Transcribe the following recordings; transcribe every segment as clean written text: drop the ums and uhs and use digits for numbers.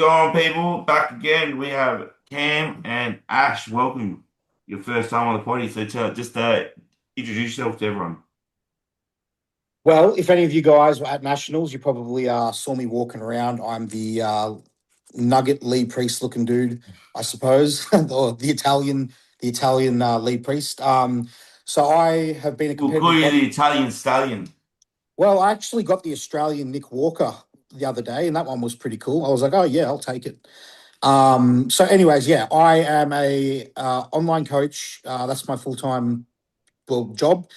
going, people? Back again. We have Cam and Ash. Welcome. Your first time on the potty. So introduce yourself to everyone. Well, if any of you guys were at Nationals, you probably saw me walking around. I'm the Nugget Lee Priest looking dude, I suppose, or the Italian Lee Priest. So I have been a We'll call competitive you body. the Italian Stallion. Well, I actually got the Australian Nick Walker the other day, and that one was pretty cool. I was like, oh yeah, I'll take it. So, anyways, yeah, I am a online coach. That's my full time job.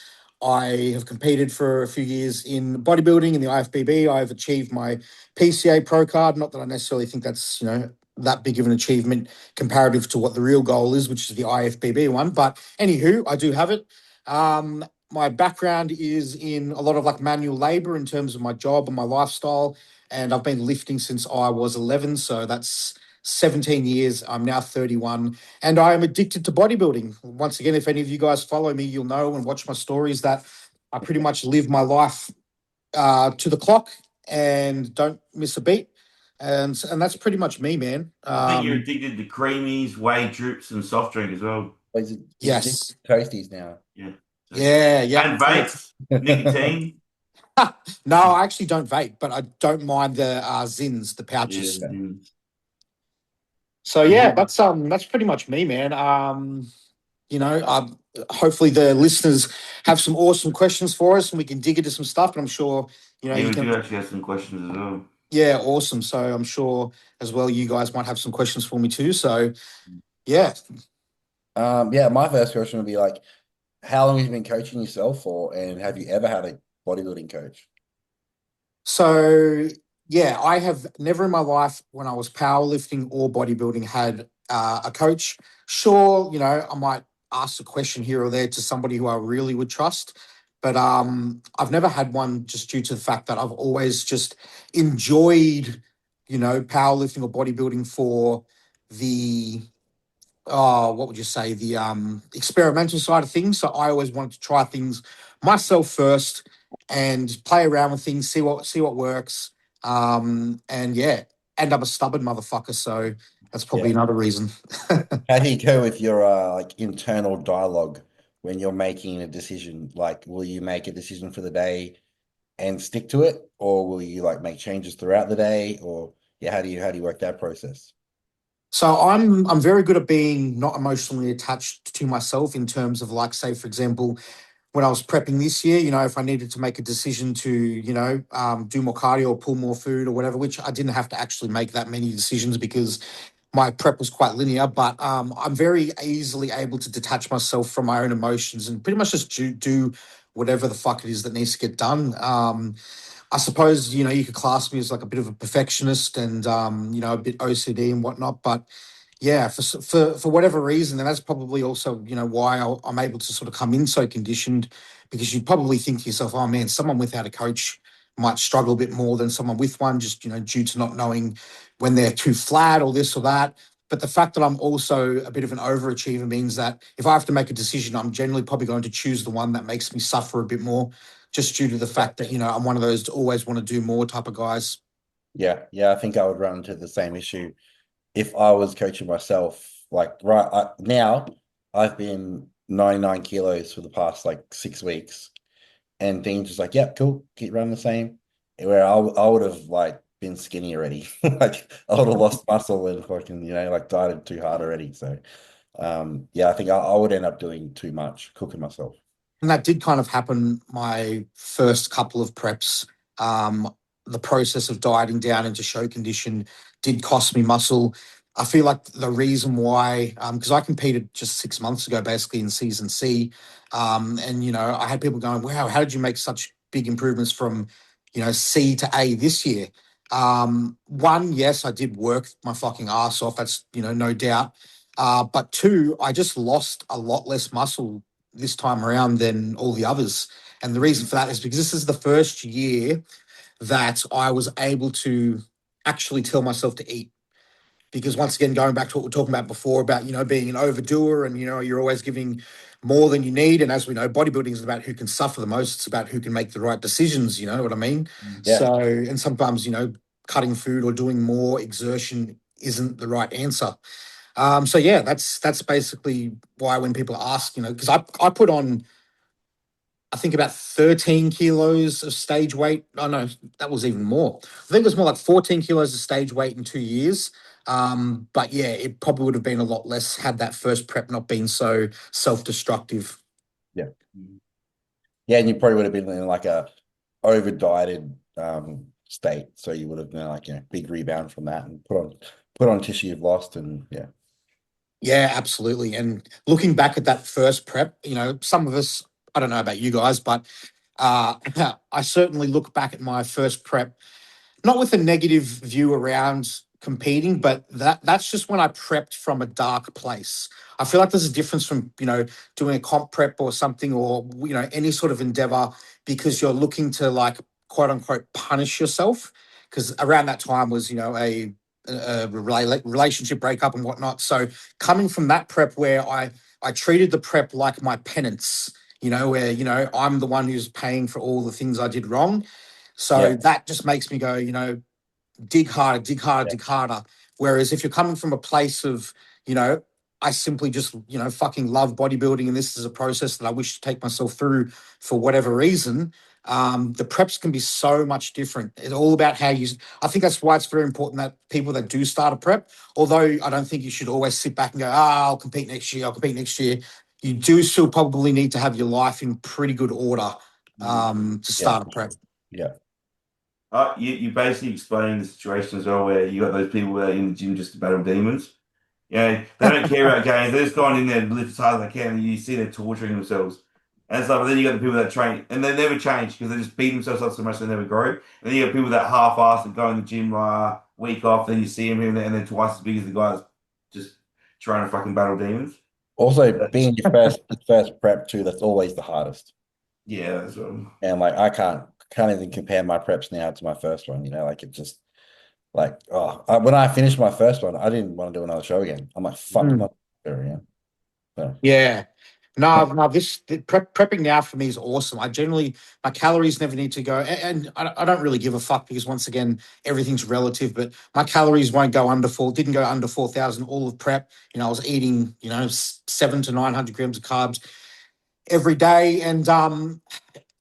I have competed for a few years in bodybuilding in the IFBB. I've achieved my PCA Pro card. Not that I necessarily think that's that big of an achievement comparative to what the real goal is, which is the IFBB one. But anywho, I do have it. My background is in a lot of like manual labor in terms of my job and my lifestyle, and I've been lifting since I was 11. So that's 17 years. I'm now 31 and I am addicted to bodybuilding. Once again, if any of you guys follow me, you'll know and watch my stories that I pretty much live my life to the clock and don't miss a beat. And that's pretty much me, man. I think you're addicted to creamies, whey drips, and soft drink as well. He's addicted Yes. to toasties now. Yeah. Yeah. And vapes, nicotine. No, I actually don't vape, but I don't mind the Zins, the pouches. Yeah. So yeah, that's pretty much me, man. Hopefully the listeners have some awesome questions for us, and we can dig into some stuff. But I'm sure Yeah, you we can. do actually have some questions as well. Yeah, awesome. So I'm sure as well you guys might have some questions for me too. So yeah. My first question would be like, how long have you been coaching yourself for, and have you ever had a bodybuilding coach? So yeah, I have never in my life, when I was powerlifting or bodybuilding, had a coach. Sure, I might ask a question here or there to somebody who I really would trust, but I've never had one just due to the fact that I've always just enjoyed, powerlifting or bodybuilding for the what would you say, the experimental side of things. So I always wanted to try things myself first and play around with things, see what works. And yeah, and I'm a stubborn motherfucker, so that's probably another reason. How do you go with your like internal dialogue when you're making a decision? Like, will you make a decision for the day and stick to it, or will you like make changes throughout the day? Or yeah, how do you work that process? So I'm very good at being not emotionally attached to myself in terms of, like, say, for example, when I was prepping this year, if I needed to make a decision to, do more cardio or pull more food or whatever, which I didn't have to actually make that many decisions because my prep was quite linear, but I'm very easily able to detach myself from my own emotions and pretty much just do whatever the fuck it is that needs to get done. I suppose, you could class me as like a bit of a perfectionist and, a bit OCD and whatnot, but yeah, for whatever reason, and that's probably also why I'm able to sort of come in so conditioned, because you probably think to yourself, oh man, someone without a coach might struggle a bit more than someone with one, just due to not knowing when they're too flat or this or that. But the fact that I'm also a bit of an overachiever means that if I have to make a decision, I'm generally probably going to choose the one that makes me suffer a bit more, just due to the fact that I'm one of those to always want to do more type of guys. Yeah, I think I would run into the same issue if I was coaching myself. Like now, I've been 99 kilos for the past like 6 weeks, and things just like, yeah, cool, keep running the same. Where I would have like been skinny already, like I would have lost muscle and fucking like dieted too hard already. So, I think I would end up doing too much cooking myself. And that did kind of happen my first couple of preps. The process of dieting down into show condition did cost me muscle. I feel like the reason why, because I competed just 6 months ago, basically in season C, and I had people going, "Wow, how did you make such big improvements from, C to A this year?" One, yes, I did work my fucking ass off. That's no doubt. But two, I just lost a lot less muscle this time around than all the others. And the reason for that is because this is the first year that I was able to actually tell myself to eat. Because once again, going back to what we are talking about before about, being an overdoer and, you're always giving more than you need. And as we know, bodybuilding is about who can suffer the most. It's about who can make the right decisions. You know what I mean? Yeah. So, and sometimes, cutting food or doing more exertion isn't the right answer. So yeah, that's basically why when people ask, because I put on, I think about 13 kilos of stage weight. Oh no, that was even more. I think it was more like 14 kilos of stage weight in 2 years. But yeah, it probably would have been a lot less had that first prep not been so self-destructive. Yeah. Yeah, and you probably would have been in like a over dieted state. So you would have been like, big rebound from that and put on tissue you've lost, and yeah. Yeah, absolutely. And looking back at that first prep, some of us, I don't know about you guys, but I certainly look back at my first prep not with a negative view around competing, but that's just when I prepped from a dark place. I feel like there's a difference from, doing a comp prep or something, or, any sort of endeavor, because you're looking to, like, quote unquote punish yourself. Because around that time was, a relationship breakup and whatnot. So coming from that prep where I treated the prep like my penance, where, I'm the one who's paying for all the things I did wrong. So that just makes me go, dig harder, dig harder, dig harder. Whereas if you're coming from a place of, I simply just, fucking love bodybuilding, and this is a process that I wish to take myself through for whatever reason, the preps can be so much different. It's all about how I think that's why it's very important that people that do start a prep, although I don't think you should always sit back and go, I'll compete next year, you do still probably need to have your life in pretty good order to start a prep. Yeah. You basically explained the situation as well, where you got those people that are in the gym just to battle demons. They don't care about games. They're just going in there to lift as hard as they can, and you see they're torturing themselves. And stuff. And then you got the people that train, and they never change because they just beat themselves up so much they never grow. And then you got people that half-ass and go in the gym week off, then you see them here and they're twice as big as the guy that's just trying to fucking battle demons. Also, being your first prep too, that's always the hardest. Yeah, that's right. And like I can't even compare my preps now to my first one. Like it just when I finished my first one, I didn't want to do another show again. I'm like, fuck, not again. So. Yeah. No, prepping now for me is awesome. My calories never need to go, and I don't really give a fuck because once again, everything's relative, but my calories didn't go under 4,000 all of prep. I was eating, 700 to 900 grams of carbs every day. And,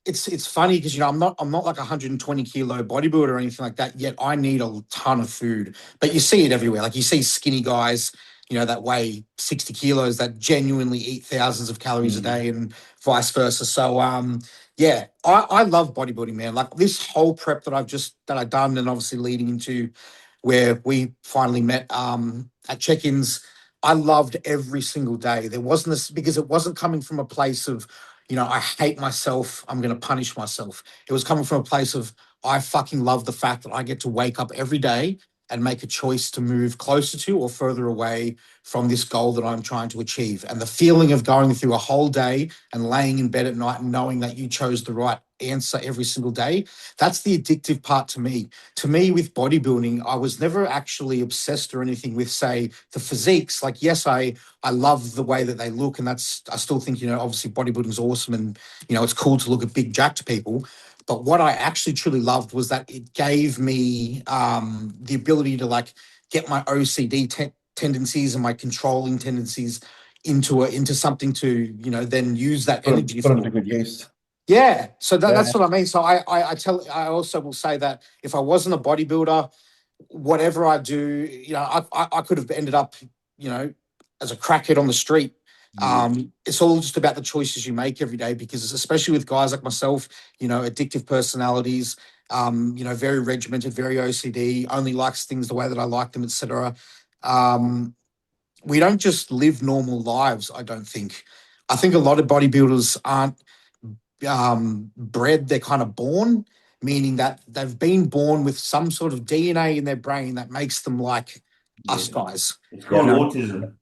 it's funny because I'm not like a 120 kilo bodybuilder or anything like that, yet I need a ton of food. But you see it everywhere. Like you see skinny guys, that weigh 60 kilos that genuinely eat thousands of calories a day, and vice versa. So yeah, I love bodybuilding, man. Like this whole prep that I've done, and obviously leading into where we finally met at check-ins, I loved every single day. There wasn't this, because it wasn't coming from a place of, I hate myself, I'm going to punish myself. It was coming from a place of, I fucking love the fact that I get to wake up every day and make a choice to move closer to or further away from this goal that I'm trying to achieve. And the feeling of going through a whole day and laying in bed at night and knowing that you chose the right answer every single day, that's the addictive part to me. To me, with bodybuilding, I was never actually obsessed or anything with, say, the physiques. Like, yes, I love the way that they look, and I still think, obviously bodybuilding is awesome, and, it's cool to look at big jacked people. But what I actually truly loved was that it gave me the ability to, like, get my OCD tendencies and my controlling tendencies into something to, then use that energy Put them to good use. Yeah, so that's what I mean. So I also will say that if I wasn't a bodybuilder, whatever I do, I could have ended up, as a crackhead on the street. It's all just about the choices you make every day, because especially with guys like myself, addictive personalities, very regimented, very OCD, only likes things the way that I like them, etc. We don't just live normal lives, I don't think. I think a lot of bodybuilders aren't bred, they're kind of born, meaning that they've been born with some sort of DNA in their brain that makes them like us guys. It's called autism.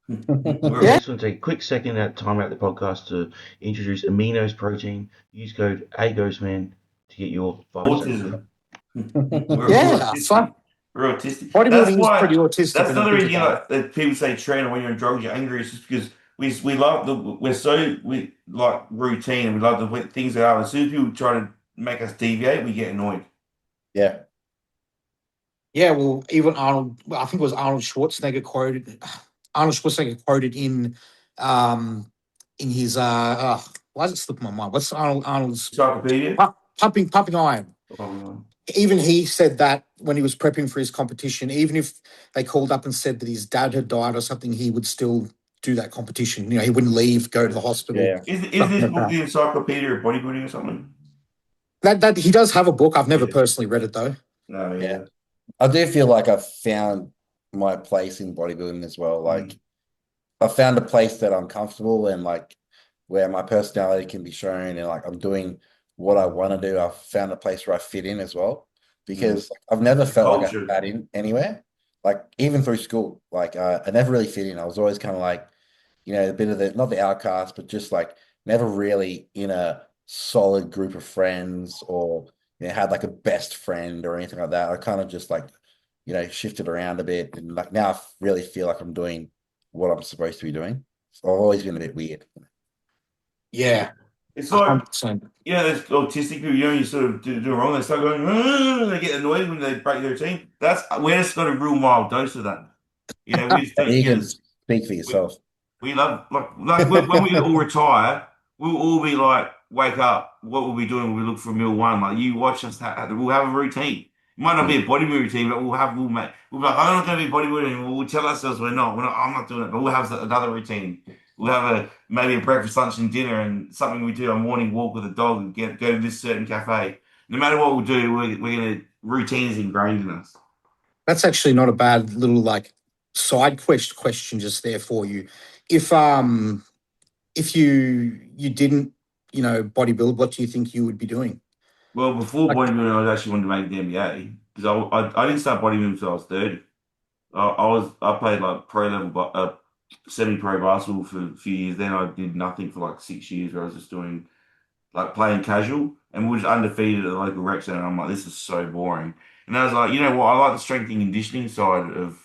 I just want to take a quick second at time out the podcast to introduce Amino's protein. Use code AGHOSTMAN to get your autism. Fun. We're autistic. Bodybuilding is pretty autistic. That's another reason that people say train, when you're on drugs, you're angry. It's just because we like routine, and we love the things that are. As soon as people try to make us deviate, we get annoyed. Yeah. Yeah, well, even Arnold, well, I think it was Arnold Schwarzenegger quoted in his why does it slip my mind? What's Arnold's Encyclopedia. pumping iron? Oh, Even he said that when he was prepping for his competition, even if they called up and said that his dad had died or something, he would still do that competition. You know, he wouldn't leave, go to the hospital, Yeah. is something this like book that. the Encyclopedia of Bodybuilding or something? That he does have a book. I've never Yeah. personally read it though. No, Yeah. yeah. I do feel like I've found my place in bodybuilding as well. Like I found a place that I'm comfortable and like where my personality can be shown and like I'm doing what I want to do. I've found a place where I fit in as well because like, I've never felt like I Culture. fit in anywhere. Like even through school, like I never really fit in. I was always kind of like, a bit of the not the outcast, but just like never really in a solid group of friends or had like a best friend or anything like that. I kind of just like shifted around a bit and like now I really feel like I'm doing what I'm supposed to be doing. So I've always been a bit weird. Yeah, It's like, 100%. there's autistic people, you sort of do wrong. They start going, they get annoyed when they break their routine. We just got a real mild dose of that. We just don't You get can it. speak for We, yourself. we love, like when we all retire, we'll all be like, wake up, what will we doing? We'll look for meal one. Like, you watch us, we'll have a routine. It might not be a bodybuilding routine, but we'll be like, I'm not going to be bodybuilding. We'll tell ourselves I'm not doing it, but we'll have another routine. We'll have maybe a breakfast, lunch, and dinner, and something we do a morning walk with a dog and go to this certain cafe. No matter what we'll do, we're going to routine is ingrained in us. That's actually not a bad little like side question just there for you. If you didn't, bodybuild, what do you think you would be doing? Well, before Like, bodybuilding, I actually wanted to make the NBA because I didn't start bodybuilding until I was 30. I played like pro level, semi-pro basketball for a few years. Then I did nothing for like 6 years, where I was just doing like playing casual, and we were just undefeated at the local rec center. And I'm like, this is so boring. And I was like, you know what? I like the strength and conditioning side of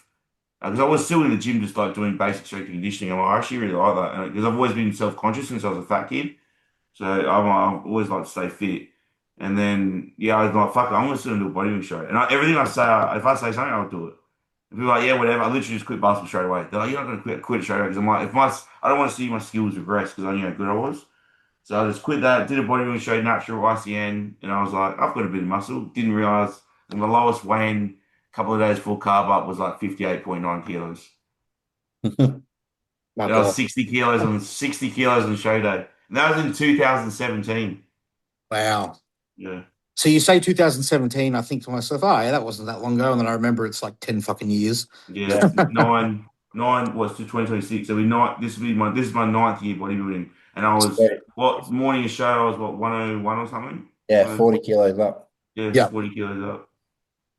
because I was still in the gym, just like doing basic strength and conditioning. I'm like, I actually really like that because I've always been self-conscious since I was a fat kid. So I've always like to stay fit. And then I was like, fuck it, I'm gonna sit and do a bodybuilding show. And everything I say, if I say something, I'll do it. If people are like, yeah, whatever, I literally just quit basketball straight away. They're like, you're not gonna quit it straight away because I'm like, I don't want to see my skills regress because I knew how good I was. So I just quit that, did a bodybuilding show, natural ICN, and I was like, I've got a bit of muscle. Didn't realize and the lowest weighing a couple of days before carb up was like 58.9 kilos. my And I was God, 60 kilos on show day. And that was in 2017. wow. Yeah. So you say 2017, I think to myself, oh yeah, that wasn't that long ago, and then I remember it's like 10 fucking years. Yeah, nine was to 2026. So this is my ninth year bodybuilding, and I was morning of show I was 101 or something. Yeah, 40 kilos up. Yeah, Yeah. 40 kilos up.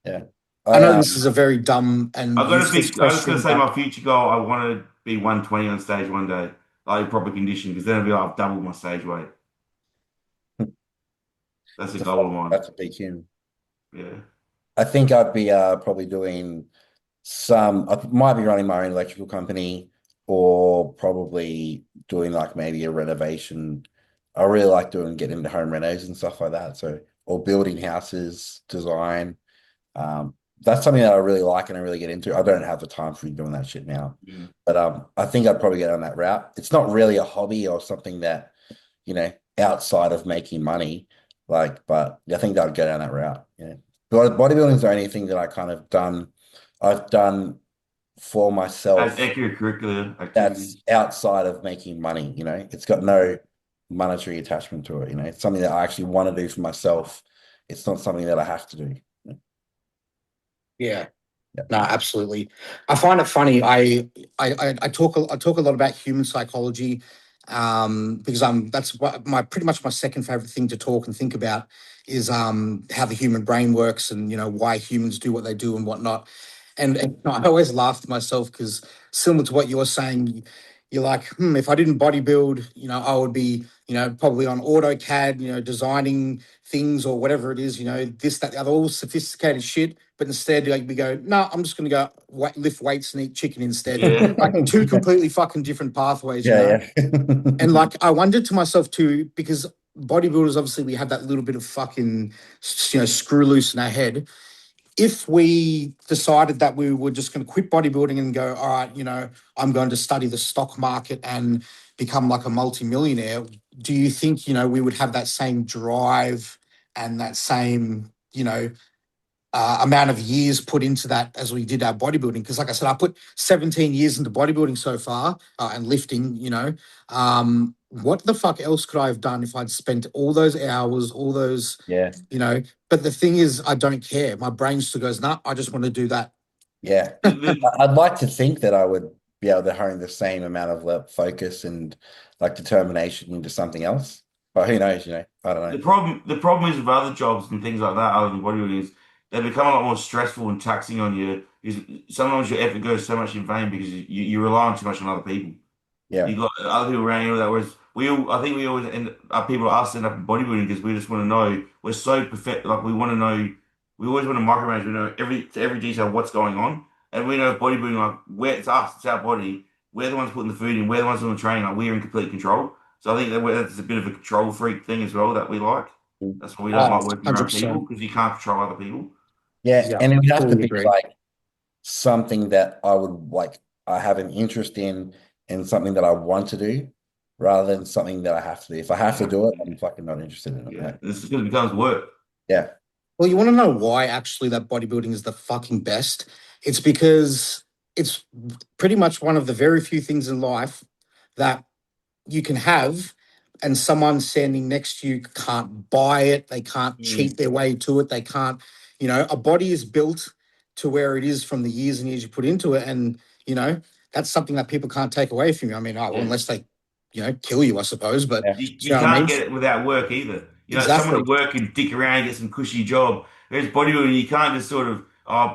Yeah. I know this is a very dumb and I got a useless big. I was gonna question, say but my future goal. I want to be 120 on stage one day, like proper condition, because then I'll be like I've doubled my stage weight. That's a goal of mine. That's a big human. Yeah. I think I'd be probably doing I might be running my own electrical company or probably doing like maybe a renovation. I really like getting into home renos and stuff like that. So, or building houses, design. That's something that I really like and I really get into. I don't have the time for doing that shit now, but I think I'd probably get on that route. It's not really a hobby or something that, outside of making money, but I think I'd go down that route. Yeah. But bodybuilding is the only thing that I've done for myself Extracurricular that's activities. outside of making money, it's got no monetary attachment to it, it's something that I actually want to do for myself. It's not something that I have to do. yeah. Yeah. No, absolutely. I find it funny. I talk a lot about human psychology, because that's pretty much my second favorite thing to talk and think about is how the human brain works and why humans do what they do and whatnot. And I always laugh to myself because similar to what you're saying, you're like, if I didn't bodybuild, I would be, probably on AutoCAD, designing things or whatever it is, this, that, the other, all sophisticated shit. But instead, like, we go, no, I'm just going to go lift weights and eat chicken instead. Yeah. Like two completely fucking different pathways, Yeah. And like, I wondered to myself too, because bodybuilders, obviously, we have that little bit of fucking, screw loose in our head. if we decided that we were just going to quit bodybuilding and go, all right, you know, I'm going to study the stock market and become like a multimillionaire, do you think, you know, we would have that same drive and that same, you know, amount of years put into that as we did our bodybuilding? Because like I said, I put 17 years into bodybuilding so far, and lifting, you know. What the fuck else could I have done if I'd spent all those hours, all those, Yeah. you know? But the thing is, I don't care. My brain still goes, nah, I just want to do that. Yeah. I'd like to think that I would be able to hone the same amount of focus and like determination into something else. But who knows, you know? I don't know. The problem is with other jobs and things like that, other than bodybuilding, is they become a lot more stressful and taxing on you. Is sometimes your effort goes so much in vain because you rely on too much on other people. Yeah. You got other people around you that. Whereas I think we always people like us end up in bodybuilding because we just want to know. We're so perfect, like we want to know. We always want to micromanage. We know every detail of what's going on, and we know bodybuilding like where it's us, it's our body. We're the ones putting the food in. We're the ones doing the training. Like we're in complete control. So I think that's a bit of a control freak thing as well that we like. That's why we don't like working around people 100%. because you can't control other people. Yeah. Yeah, And it would have to totally be agree. like something that I would like, I have an interest in and something that I want to do rather than something that I have to do. If I have to do it, I'm fucking not interested in it. Yeah, Like, this is because it becomes work. yeah. Well, you want to know why actually that bodybuilding is the fucking best? It's because it's pretty much one of the very few things in life that you can have and someone standing next to you can't buy it. They can't cheat their way to it. They can't, you know, a body is built to where it is from the years and years you put into it. And, you know, that's something that people can't take away from you. I mean, well, Yeah. unless they, you know, kill you, I suppose. But Yeah. You you know what I can't mean? get it without work either. You know, someone Exactly. at work can dick around, get some cushy job. Whereas bodybuilding, you can't just sort of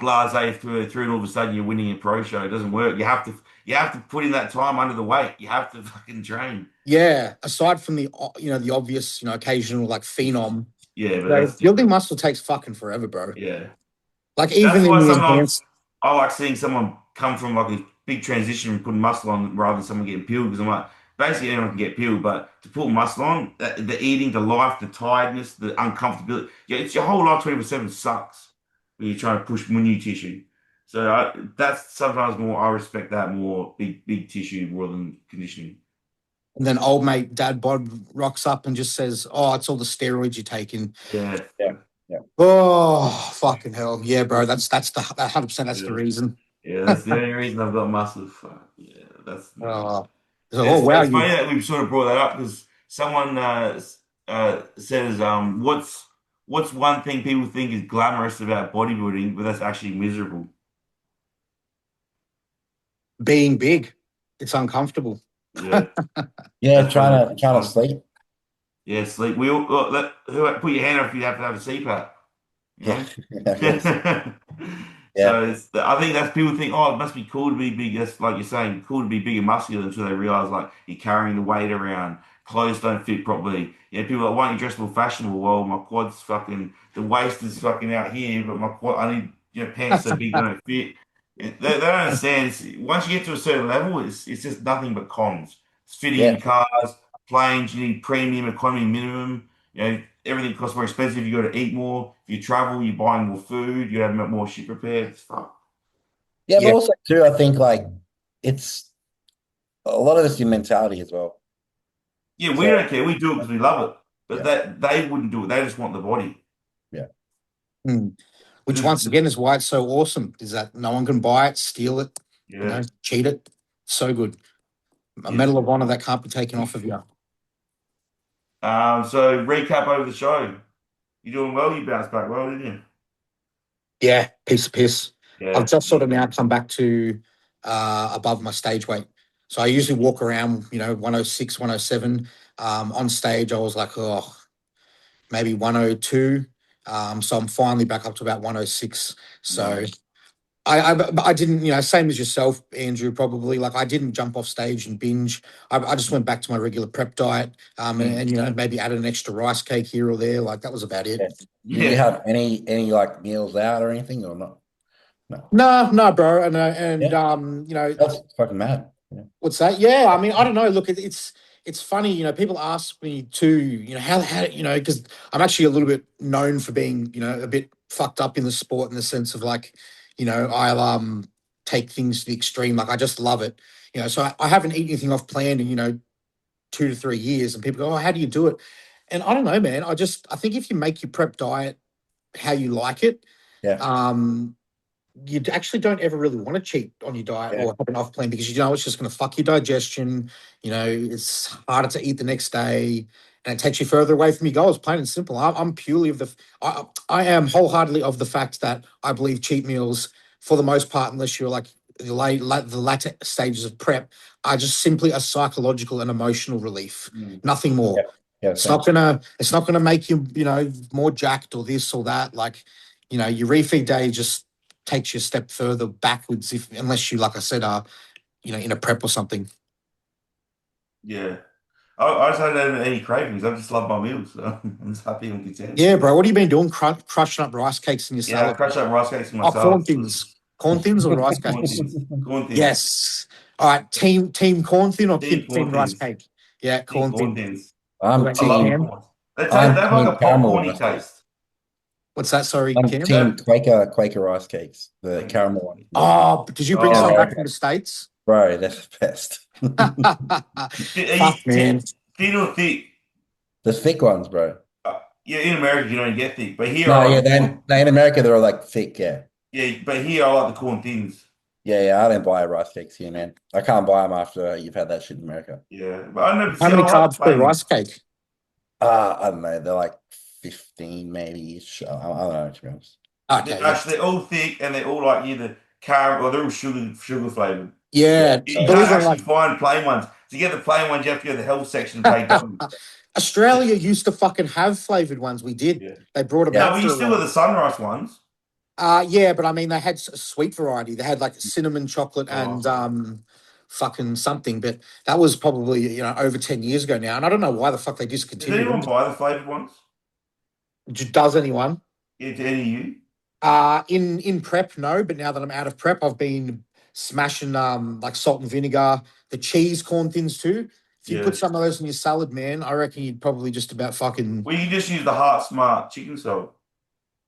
blase through and all of a sudden you're winning a pro show. It doesn't work. You have to put in that time under the weight. You have to fucking train. Yeah. Aside from the, you know, the obvious, you know, occasional like phenom, Yeah, but you know, that's building different. muscle takes fucking forever, bro. Yeah. Like That's even in why the sometimes enhanced. I like seeing someone come from like a big transition and putting muscle on rather than someone getting peeled because I'm like, basically anyone can get peeled, but to put muscle on, the eating, the life, the tiredness, the uncomfortability, yeah, it's your whole life 24/7 sucks when you're trying to push more new tissue. So that's sometimes more, I respect that more, big tissue more than conditioning. And then old mate Dad Bod rocks up and just says, "Oh, it's all the steroids you're taking." Yeah. Yeah. Yeah. Oh, fucking hell, yeah, bro. That's that 100%. That's the Yeah. reason. Yeah, that's the only reason I've got muscle. Fuck, yeah, that's. Oh, oh wow, It's funny you that we've sort of brought that up because someone says, what's one thing people think is glamorous about bodybuilding, but that's actually miserable? being big. It's uncomfortable. Yeah, Yeah. that's probably Trying to sleep. yeah, sleep. We all put your hand up if you have to have a CPAP. You Yeah. know? Yes. Yeah. So I think that's people think, oh, it must be cool to be big. That's like you're saying, cool to be big and muscular until they realize like you're carrying the weight around, clothes don't fit properly. You know, people are like, why aren't you dressed more fashionable? Well, my quad's fucking, the waist is fucking out here, but my quad, I need pants so big they don't fit. They don't understand. Once you get to a certain level, it's just nothing but cons. It's fitting Yeah. in cars, planes. You need premium, economy, minimum. You know, everything costs more expensive. You got to eat more. If you travel, you're buying more food. You have more shit prepared. It's fuck. Yeah. But Yeah, also too, I think like it's a lot of this your mentality as well. Yeah, we So don't care. We do it because we love it. But yeah. that they wouldn't do it. They just want the body. Yeah. which This- once again is why it's so awesome. Is that no one can buy it, steal it, you yeah. know, cheat it. So good. A Yes. medal of honor that can't be taken off of you. So recap over the show. You doing well? You bounced back well, didn't you? Yeah, piece of piss. I've Yeah. just sort of now come back to above my stage weight. So I usually walk around, you know, 106, 107. On stage, I was like, oh, maybe 102. So I'm finally back up to about 106. So Nice. I didn't, you know, same as yourself, Andrew, probably. Like I didn't jump off stage and binge. I just went back to my regular prep diet, and you know, maybe added an extra rice cake here or there. Like that was about it. Yeah. Did you Yeah. have any like meals out or anything or not? No. No, bro, and Yeah. you know, That's fucking mad. Yeah. what's that? Yeah, I mean, I don't know. Look, it's funny, you know. People ask me too, you know, how you know, because I'm actually a little bit known for being, you know, a bit fucked up in the sport in the sense of like, you know, I'll take things to the extreme. Like I just love it. You know, so I haven't eaten anything off plan in, you know, 2 to 3 years, and people go, "Oh, how do you do it?" And I don't know, man. I think if you make your prep diet how you like it, Yeah. you actually don't ever really want to cheat on your diet Yeah. or have an off plan because you know it's just going to fuck your digestion. You know, it's harder to eat the next day, and it takes you further away from your goals. Plain and simple. I'm purely of the. I am wholeheartedly of the fact that I believe cheat meals, for the most part, unless you're like the latter stages of prep, are just simply a psychological and emotional relief. Nothing more. Yeah, It's not gonna make you, you know, more jacked or this or that. Like, you know, your refeed day just takes you a step further backwards unless you, like I said, are, you know, in a prep or something. Yeah. I just don't have any cravings. I just love my meals. So I'm just happy and content. Yeah, bro. What have you been doing? Crushing up rice cakes in your Yeah, I salad? crush up rice cakes Oh, myself. corn thins. Corn thins or rice Corn cakes? thins. Corn thins. Yes. All right. Team corn thin or Team corn team rice thins. cake? Yeah, Team corn corn thin. thins. I'm What about I you, love team. Cam? corn. They I'm have like team a caramel popcorny rice cakes. taste. What's that? Sorry, I'm Cam? team Quaker rice cakes, the caramel one. Oh, did you bring Oh. some back from the States? Bro, that's the best. Fuck, man. Thin or thick? The thick ones, bro. Yeah, in America you don't get thick, but here No, I yeah, like the corn. in America they're like thick, yeah. Yeah, but here I like the corn thins. Yeah, I don't buy rice cakes here, man. I can't buy them after you've had that shit in America. Yeah, but I never How see. many I like carbs per plain. rice cake? I don't know. They're like 15, maybe. I don't know, to be honest. Okay. Actually, they're all thick and they're all like either caramel or they're all sugar flavored. Yeah. You Believe can't it or actually not, find plain ones. To get the plain ones, you have to go to the health section and pay double. Australia used to fucking have flavored ones. We did. Yeah. They brought them No, back but for you a still got while. the sunrise ones. Yeah, but I mean, they had a sweet variety. They had like cinnamon chocolate and fucking something. But that was probably, you know, over 10 years ago now. And I don't know why the fuck they Does discontinued anyone them. buy the flavored ones? Does anyone? Yeah, to any of you? In prep, no. But now that I'm out of prep, I've been smashing like salt and vinegar, the cheese corn thins too. If you put Yeah. some of those in your salad, man, I reckon you'd probably just about fucking. Well, you just use the Heart Smart chicken salt.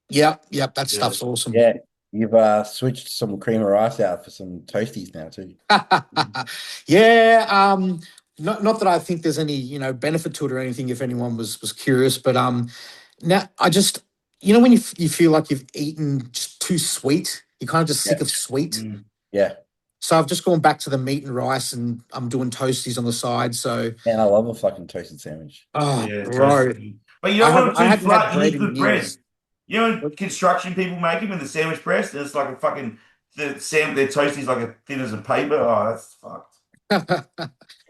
Yep, that Yeah. stuff's awesome. Yeah, you've switched some cream of rice out for some toasties now too. Yeah, not that I think there's any, you know, benefit to it or anything if anyone was curious, but now I just, you know, when you feel like you've eaten just too sweet, you're kind of just sick of sweet. Mm. Yeah. So I've just gone back to the meat and rice and I'm doing toasties on the side. So Man, I love a fucking toasted sandwich. Yeah, bro. toasted. But you don't want them I too hadn't had flat. You bread need in good bread. years. You know, when construction people make them in the sandwich press, and it's like a fucking their toasties like as thin as a paper. Oh, that's fucked.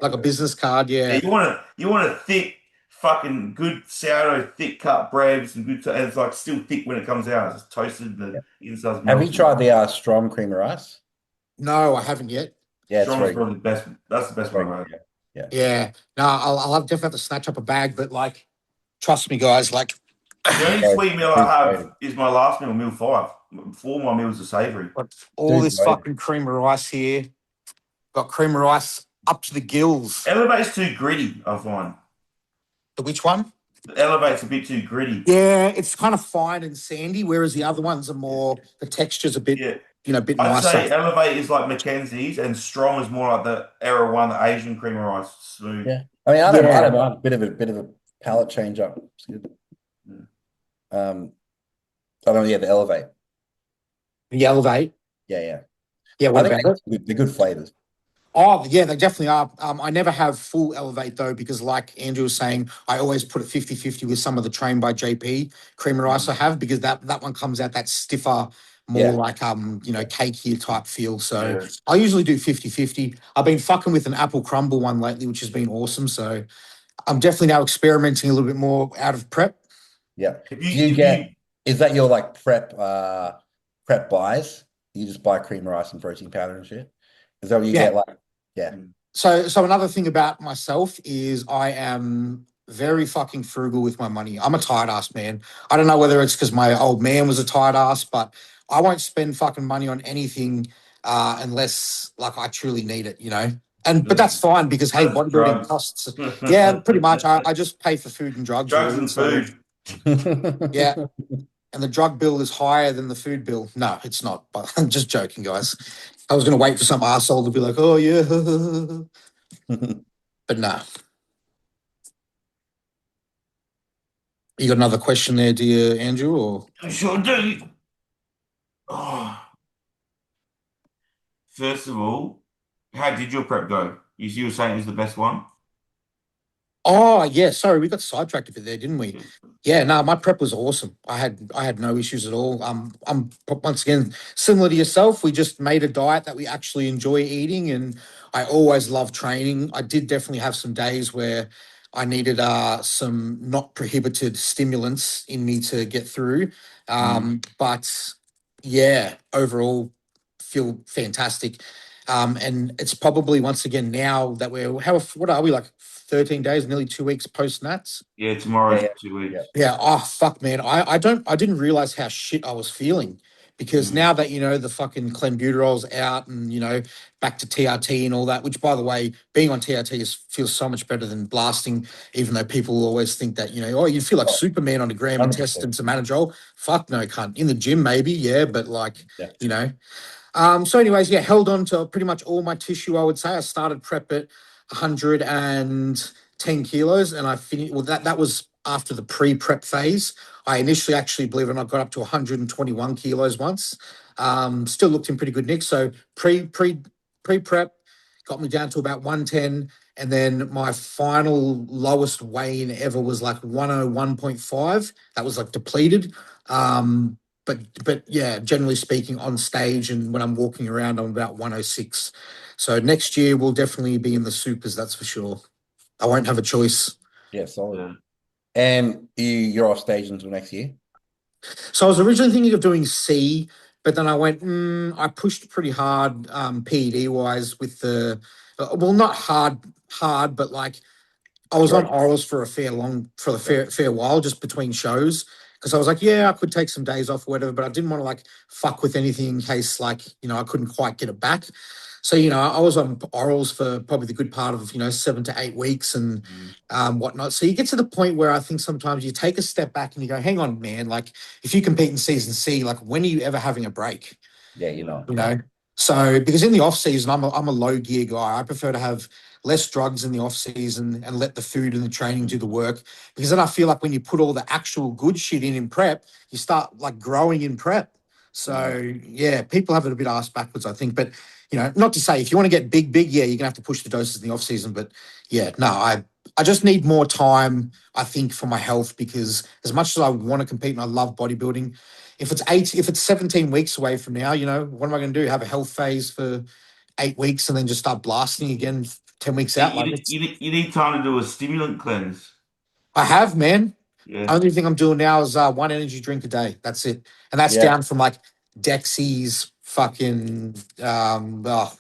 Like a business card, Yeah, yeah. you want a thick, fucking good sourdough, thick cut bread with some good. And it's like still thick when it comes out. It's just toasted. The inside's Have you melted. tried the strong cream of rice? No, I haven't yet. Yeah, it's Strong's very probably the best. That's the best one, right? Yeah. No, I'll definitely have to snatch up a bag, but like, trust me, guys, like. The only sweet meal I have is my last meal, meal 5. 4 of my meals are savoury. All this fucking cream of rice here. Got cream of rice up to the gills. Elevate's too gritty, I find. The which one? The Elevate's a bit too gritty. Yeah, it's kind of fine and sandy, whereas the other ones are more, the texture's a bit, you know, a bit I'd nicer. say Elevate is like Mackenzie's and Strong is more like the Era 1, the Asian cream of rice. Smooth. Yeah. I mean, I don't mind a bit of a palate change up. It's good. I don't know, the Elevate. The Elevate. Yeah. Yeah, what about it? They're good flavors. Oh, yeah, they definitely are. I never have full Elevate, though, because like Andrew was saying, I always put it 50-50 with some of the Train by JP cream of rice I have, because that one comes out that stiffer, more like, you know, cakey type feel. So I usually do 50-50. I've been fucking with an apple crumble one lately, which has been awesome. So I'm definitely now experimenting a little bit more out of prep. Yeah. Is that your like prep buys? You just buy cream of rice and protein powder and shit? Is that what you get like? Yeah. So another thing about myself is I am very fucking frugal with my money. I'm a tight ass, man. I don't know whether it's because my old man was a tight ass, but I won't spend fucking money on anything unless like I truly need it, you know? But that's fine because, hey, bodybuilding costs. Yeah, pretty much. I just pay for food and drugs. Drugs really, and food. Yeah. and the drug bill is higher than the food bill. No, it's not. But I'm just joking, guys. I was going to wait for some arsehole to be like, oh, yeah. But nah. You got another question there, do you, Andrew? Or I sure do. Oh. First of all, how did your prep go? You were saying it was the best one? oh yeah, sorry, we got sidetracked a bit there, didn't we? Yeah, no, my prep was awesome. I had no issues at all. I'm once again similar to yourself. We just made a diet that we actually enjoy eating, and I always love training. I did definitely have some days where I needed some not prohibited stimulants in me to get through. But yeah, overall feel fantastic. And it's probably once again now that what are we like 13 days, nearly 2 weeks post Nats? Yeah, tomorrow's Yeah, 2 weeks. yeah. Yeah. Oh fuck, man. I didn't realize how shit I was feeling because now that the fucking clenbuterol's out and back to TRT and all that. Which, by the way, being on TRT feels so much better than blasting. Even though people always think that oh, you feel like Oh, Superman on a gram of test 100%. and some Anadrol. Fuck no, cunt. In the gym maybe, yeah, but like Yeah. So anyways, yeah, held on to pretty much all my tissue, I would say. I started prep at 110 kilos and I finished, well, that was after the pre-prep phase. I initially actually, believe it or not, got up to 121 kilos once. Still looked in pretty good nick. So pre-prep got me down to about 110. And then my final lowest weigh-in ever was like 101.5. That was like depleted. But yeah, generally speaking, on stage and when I'm walking around, I'm about 106. So next year we'll definitely be in the supers, that's for sure. I won't have a choice. Yeah, solid. Yeah. And you're off stage until next year? So I was originally thinking of doing C, but then I went, I pushed pretty hard PED wise with well, not hard, but like I was on orals for a fair while, just between shows. Because I was like, yeah, I could take some days off or whatever, but I didn't want to like fuck with anything in case like, I couldn't quite get it back. So, I was on orals for probably the good part of, 7 to 8 weeks and whatnot. So you get to the point where I think sometimes you take a step back and you go, hang on, man, like if you compete in season C, like when are you ever having a break? Yeah, you know. So because in the off season, I'm a low gear guy. I prefer to have less drugs in the off season and let the food and the training do the work. Because then I feel like when you put all the actual good shit in prep, you start like growing in prep. So yeah, people have it a bit ass backwards, I think. But not to say if you want to get big, yeah, you're gonna have to push the doses in the off season. But yeah, no, I just need more time, I think, for my health because as much as I want to compete and I love bodybuilding, if it's 17 weeks away from now, what am I going to do? Have a health phase for 8 weeks and then just start blasting again 10 weeks out? You need time to do a stimulant cleanse. I have, man. Yeah. Only thing I'm doing now is one energy drink a day. That's it. And that's down from like Dexy's fucking, what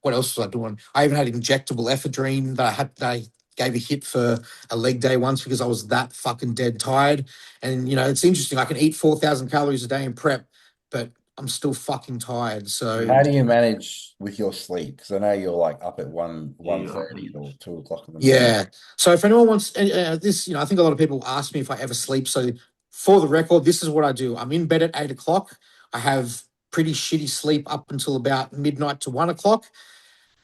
else was I doing? I even had injectable ephedrine that I gave a hit for a leg day once because I was that fucking dead tired. And, it's interesting. I can eat 4,000 calories a day in prep, but I'm still fucking tired. So how do you manage with your sleep? Because I know you're like up at 1:30 or 2 o'clock in the morning. Yeah. So if anyone wants this, I think a lot of people ask me if I ever sleep. So for the record, this is what I do. I'm in bed at 8 o'clock. I have pretty shitty sleep up until about midnight to 1 o'clock.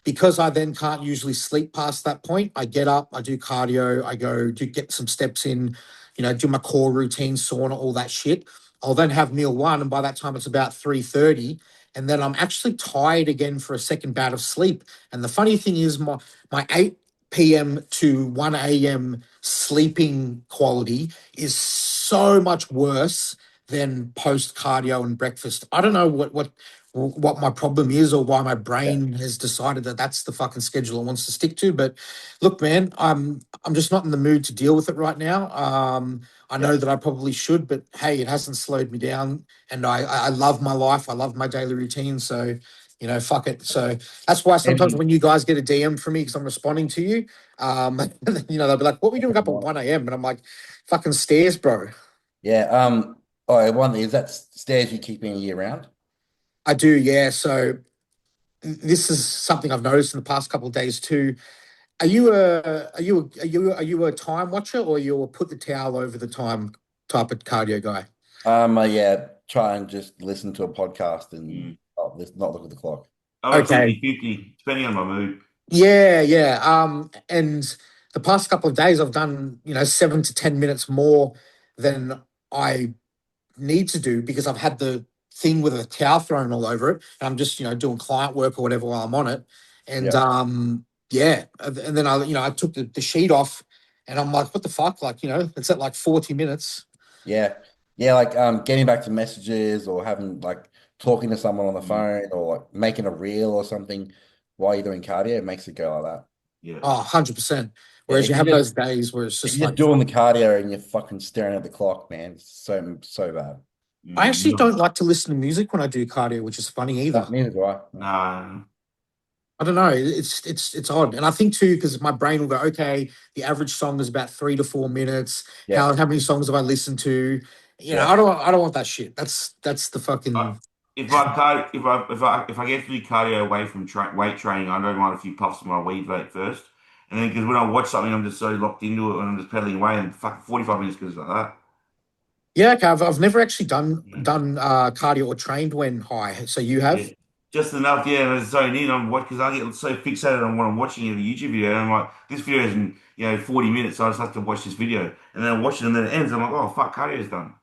Because I then can't usually sleep past that point, I get up, I do cardio, I go do get some steps in, do my core routine, sauna, all that shit. I'll then have meal one, and by that time it's about 3:30, and then I'm actually tired again for a second bout of sleep. And the funny thing is, my 8 p.m. to 1 a.m. sleeping quality is so much worse than post cardio and breakfast. I don't know what my problem is or why my brain has decided that that's the fucking schedule it wants to stick to. But look, man, I'm just not in the mood to deal with it right now. I know that I probably should, but hey, it hasn't slowed me down. And I love my life. I love my daily routine. So, fuck it. So that's why sometimes when you guys get a DM from me because I'm responding to you, they'll be like, what were you doing up at 1 a.m.? And I'm like, fucking stairs, bro. Yeah. One is that stairs you keep in year round? I do, yeah. So this is something I've noticed in the past couple of days too. Are you a time watcher or you'll put the towel over the time type of cardio guy? Yeah, try and just listen to a podcast and not look at the clock. I went Okay. 50-50, depending on my mood. Yeah. And the past couple of days I've done, 7 to 10 minutes more than I need to do because I've had the thing with a towel thrown all over it. And I'm just, doing client work or whatever while I'm on it. And Yeah. and then I took the sheet off and I'm like, what the fuck? Like, it's at like 40 minutes. Yeah. Yeah, like getting back to messages or having like talking to someone on the phone or like making a reel or something while you're doing cardio, it makes it go like that. Yeah. Oh, 100%. Yeah, Whereas you have those days where it's if just you're like, doing the cardio and you're fucking staring at the clock, man, it's so bad. I actually No. don't like to listen to music when I do cardio, which is funny either. Neither do I. Nah. I don't know. It's odd, and I think too because my brain will go, okay, the average song is about 3 to 4 minutes. Yeah. How many songs have I listened to? Yeah. I don't want that shit. That's the fucking. If I get to do cardio away from weight training, I don't mind a few puffs of my weed vape first, and then because when I watch something, I'm just so locked into it and I'm just pedaling away, and fuck 45 minutes goes like that. Yeah, okay. I've never actually done Yeah. cardio or trained when high. So you have? Yeah. Just enough, yeah. And it's so neat. I'm watching because I get so fixated on what I'm watching in a YouTube video. And I'm like, this video is in 40 minutes, so I just have to watch this video, and then I watch it, and then it ends. I'm like, oh fuck, cardio's done.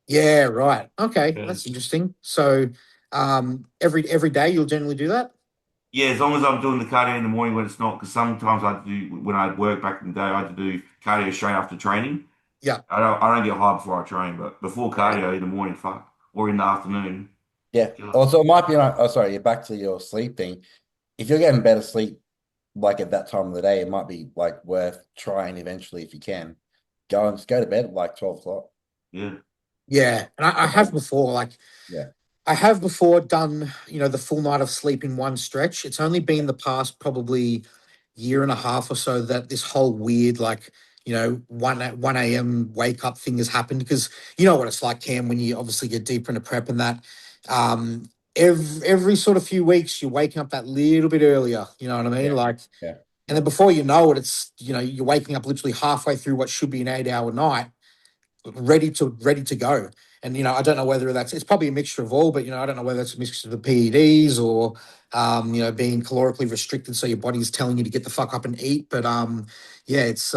Yeah, right. Okay, Yeah. that's interesting. So, every day you'll generally do that? Yeah, as long as I'm doing the cardio in the morning when it's not, because sometimes I do when I work back in the day, I had to do cardio straight after training. Yeah. I don't get high before I train, but before cardio in the morning, fuck, or in the afternoon. Yeah. God. Also, it might be like, oh, sorry, back to your sleep thing. If you're getting better sleep, like at that time of the day, it might be like worth trying eventually if you can. Just go to bed at like 12 o'clock. Yeah. Yeah, and I have before, like, Yeah. I have before done, the full night of sleep in one stretch. It's only been the past probably year and a half or so that this whole weird, like, 1 a.m. wake up thing has happened because you know what it's like, Cam, when you obviously get deeper into prep and that. Every sort of few weeks, you're waking up that little bit earlier. You know what I mean? Yeah. Like, Yeah. and then before you know it, it's, you're waking up literally halfway through what should be an 8 hour night ready to go. And I don't know whether it's probably a mixture of all, but I don't know whether it's a mixture of the PEDs or being calorically restricted, so your body's telling you to get the fuck up and eat. But yeah, it's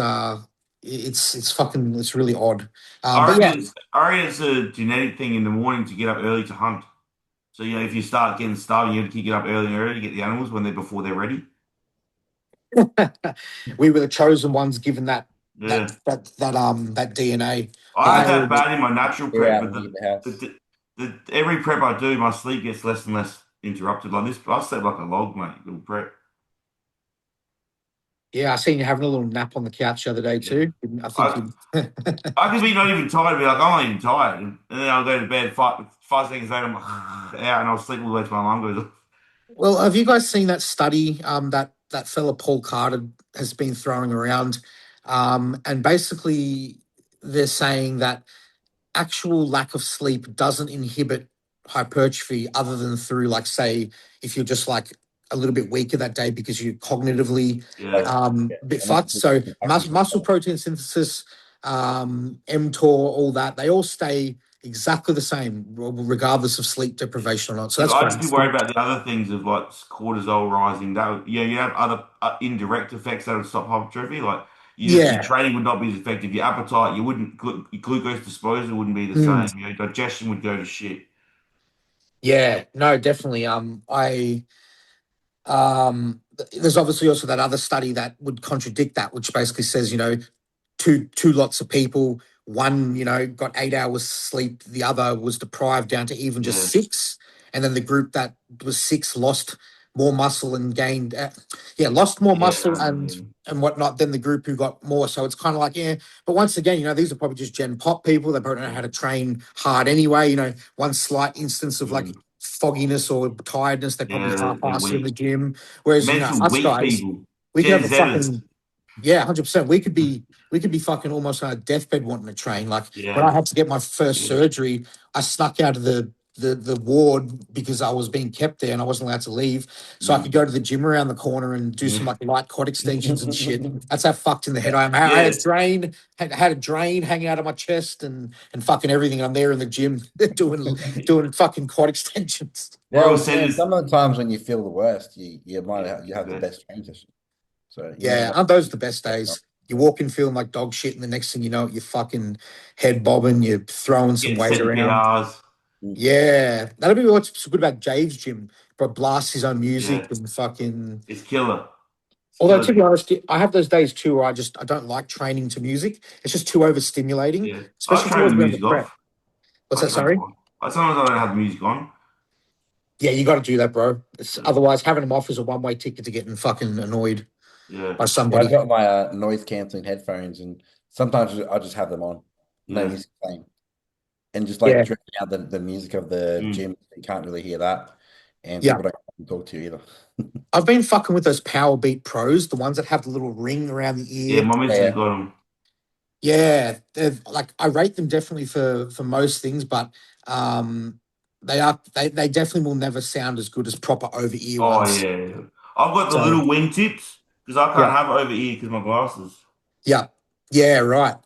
really odd. But yeah, I reckon it's a genetic thing in the morning to get up early to hunt. So if you start getting starving, you have to get up early and early to get the animals before they're ready. we were the chosen ones given that Yeah. that DNA. I had that bad in my natural You're prep, out but of the house. every prep I do, my sleep gets less and less interrupted. Like this, I slept like a log, mate. Little prep. Yeah, I seen you having a little nap on the couch the other day too. I think I could be not even tired, be like, I'm not even tired. And then I'll go to bed 5 seconds later, I'm like, out, and I'll sleep all the way till my alarm goes off. Well, have you guys seen that study that fella Paul Carter has been throwing around? And basically, they're saying that actual lack of sleep doesn't inhibit hypertrophy other than through, like, say, if you're just like a little bit weaker that day because you're cognitively Yeah. a bit fucked. So muscle protein synthesis, mTOR, all that, they all stay exactly the same regardless of sleep deprivation or not. So that's I quite just be worried about the other things of like cortisol rising. You have other indirect effects that would stop hypertrophy. Like your training would not be as effective. Your appetite, your glucose disposal wouldn't be the same. Your digestion would go to shit. Yeah, no, definitely. There's obviously also that other study that would contradict that, which basically says, two lots of people. One, got 8 hours sleep. The other was deprived down to even just 6. And then the group that was 6 lost more muscle and gained, lost more muscle and whatnot than the group who got more. So it's kind of like, yeah. But once again, these are probably just Gen Pop people. They probably don't know how to train hard anyway. One slight instance of like fogginess or tiredness, they probably half-ass it in the gym. Whereas, mental us weak guys, people, we could Gen have a Zers. fucking 100%. We could be fucking almost on a deathbed wanting to train. Like when I had to get my first surgery, I snuck out of the the ward because I was being kept there and I wasn't allowed to leave. So I could go to the gym around the corner and do some like light quad extensions and shit. That's how fucked in the head I am. I had Yeah. had a drain hanging out of my chest and fucking everything. And I'm there in the gym doing fucking quad extensions. They're all Well, said is some of the times when you feel the worst, you might yeah, have the the best training session. So Yeah, aren't those the best days? You walk in feeling like dog shit, and the next thing you know, you're fucking head bobbing, you're throwing some getting weight set around. PRs. Yeah, that'll be what's so good about Jave's gym. But blasts his own music Yeah, and fucking. it's killer. It's Although killer. to be honest, I have those days too where I don't like training to music. It's just too overstimulating, Yeah, I especially train with towards the the end of music prep. off. What's I that? train with Sorry. one. Sometimes I don't have the music on. Yeah, you got to do that, bro. It's Yeah, otherwise having them off is a one-way ticket to getting fucking annoyed yeah. by Yeah, I've somebody. got my noise cancelling headphones, and sometimes I just have them on, no Yeah. music playing, and just Yeah, like drown out the music of the Mm. gym. You can't really hear that, and yeah. people don't talk to you either. I've been fucking with those Power Beat Pros, the ones that have the little ring around the Yeah, ear. my missus Yeah, got them. Yeah, they're like I rate them definitely for most things, but they definitely will never sound as good as proper over ear Oh ones. yeah. I've got the So little wing tips because I can't yeah, have it over ear because my glasses. yeah, yeah, right.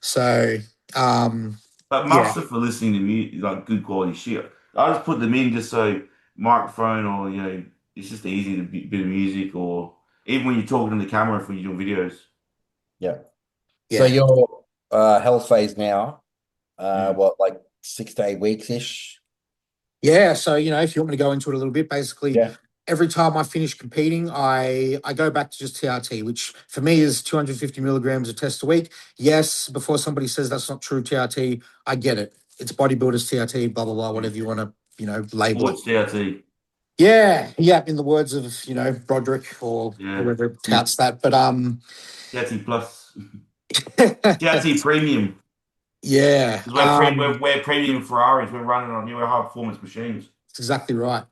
So um, But yeah, master for listening to music, like good quality shit. I just put them in just so microphone or it's just easy to bit of music or even when you're talking to the camera for you doing videos. yeah. So yeah. your health phase now, Mm. what, like 6 to 8 weeks ish? Yeah, so if you want me to go into it a little bit, basically Yeah, every time I finish competing, I go back to just TRT, which for me is 250 milligrams of test a week. Yes, before somebody says that's not true TRT, I get it. It's bodybuilders TRT, blah blah blah, whatever you want to label it. Sports DRT. Yeah, yeah. In the words of Broderick or Yeah. whoever touts that, but TRT plus. TRT premium. yeah, Because we're premium Ferraris. We're running on high performance machines. that's exactly right.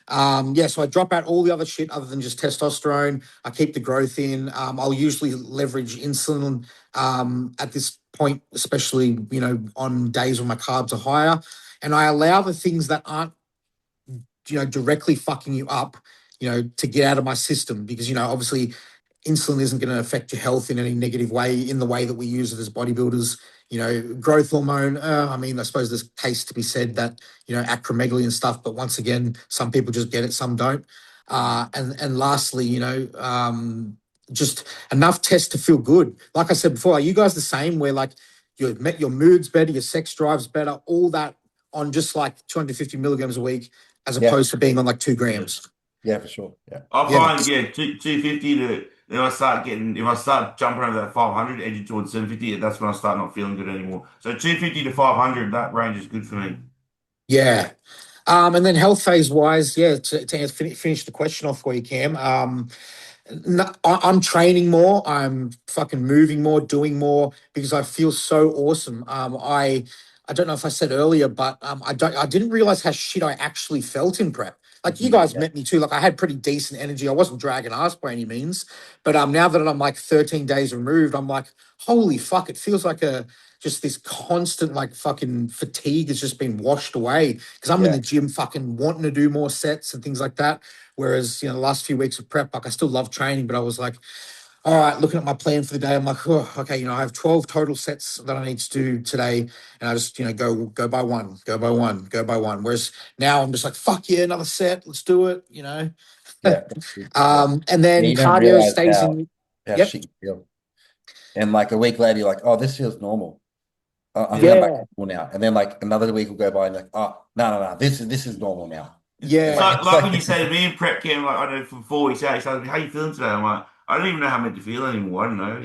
Yeah, so I drop out all the other shit other than just testosterone. I keep the growth in. I'll usually leverage insulin at this point, especially, on days when my carbs are higher. And I allow the things that aren't, directly fucking you up, to get out of my system because, obviously insulin isn't going to affect your health in any negative way in the way that we use it as bodybuilders. Growth hormone. I mean, I suppose there's a case to be said that acromegaly and stuff, but once again, some people just get it, some don't. And lastly, just enough tests to feel good. Like I said before, are you guys the same? Where like your mood's better, your sex drive's better, all that on just like 250 milligrams a week, as yeah, opposed to being on like 2 Yeah. grams. yeah, for sure. Yeah, I Yeah. find 250 to then if I start jumping over that 500 edging towards 750, that's when I start not feeling good anymore. So 250 to 500, that range is good for me. Yeah. And then health phase wise, yeah, to finish the question off for you, Cam. I'm training more. I'm fucking moving more, doing more because I feel so awesome. I don't know if I said earlier, but I didn't realize how shit I actually felt in prep. Like you guys yeah, met me too. Like I had pretty decent energy. I wasn't dragging ass by any means, but now that I'm like 13 days removed, I'm like, holy fuck! It feels like just this constant like fucking fatigue has just been washed away because I'm in yeah, the gym fucking wanting to do more sets and things like that. Whereas, the last few weeks of prep, like I still love training, but I was like, all right, looking at my plan for the day, I'm like, oh, okay, I have 12 total sets that I need to do today. And I just, go by one, go by one, go by one. Whereas now I'm just like, fuck yeah, another set, let's do it. yeah, yeah. And Yeah, then you don't cardio realize stays in. how Yep. shit you feel. And like a week later, you're like, oh, this feels normal. I think Yeah. I'm back Yeah. to normal now. And then like another week will go by and like, oh, no, this is normal now. It's Yeah. like when you say to me in prep camp, like I don't know, for 4 weeks out, you say, how you feeling today? I'm like, I don't even know how I'm meant to feel anymore. I don't know.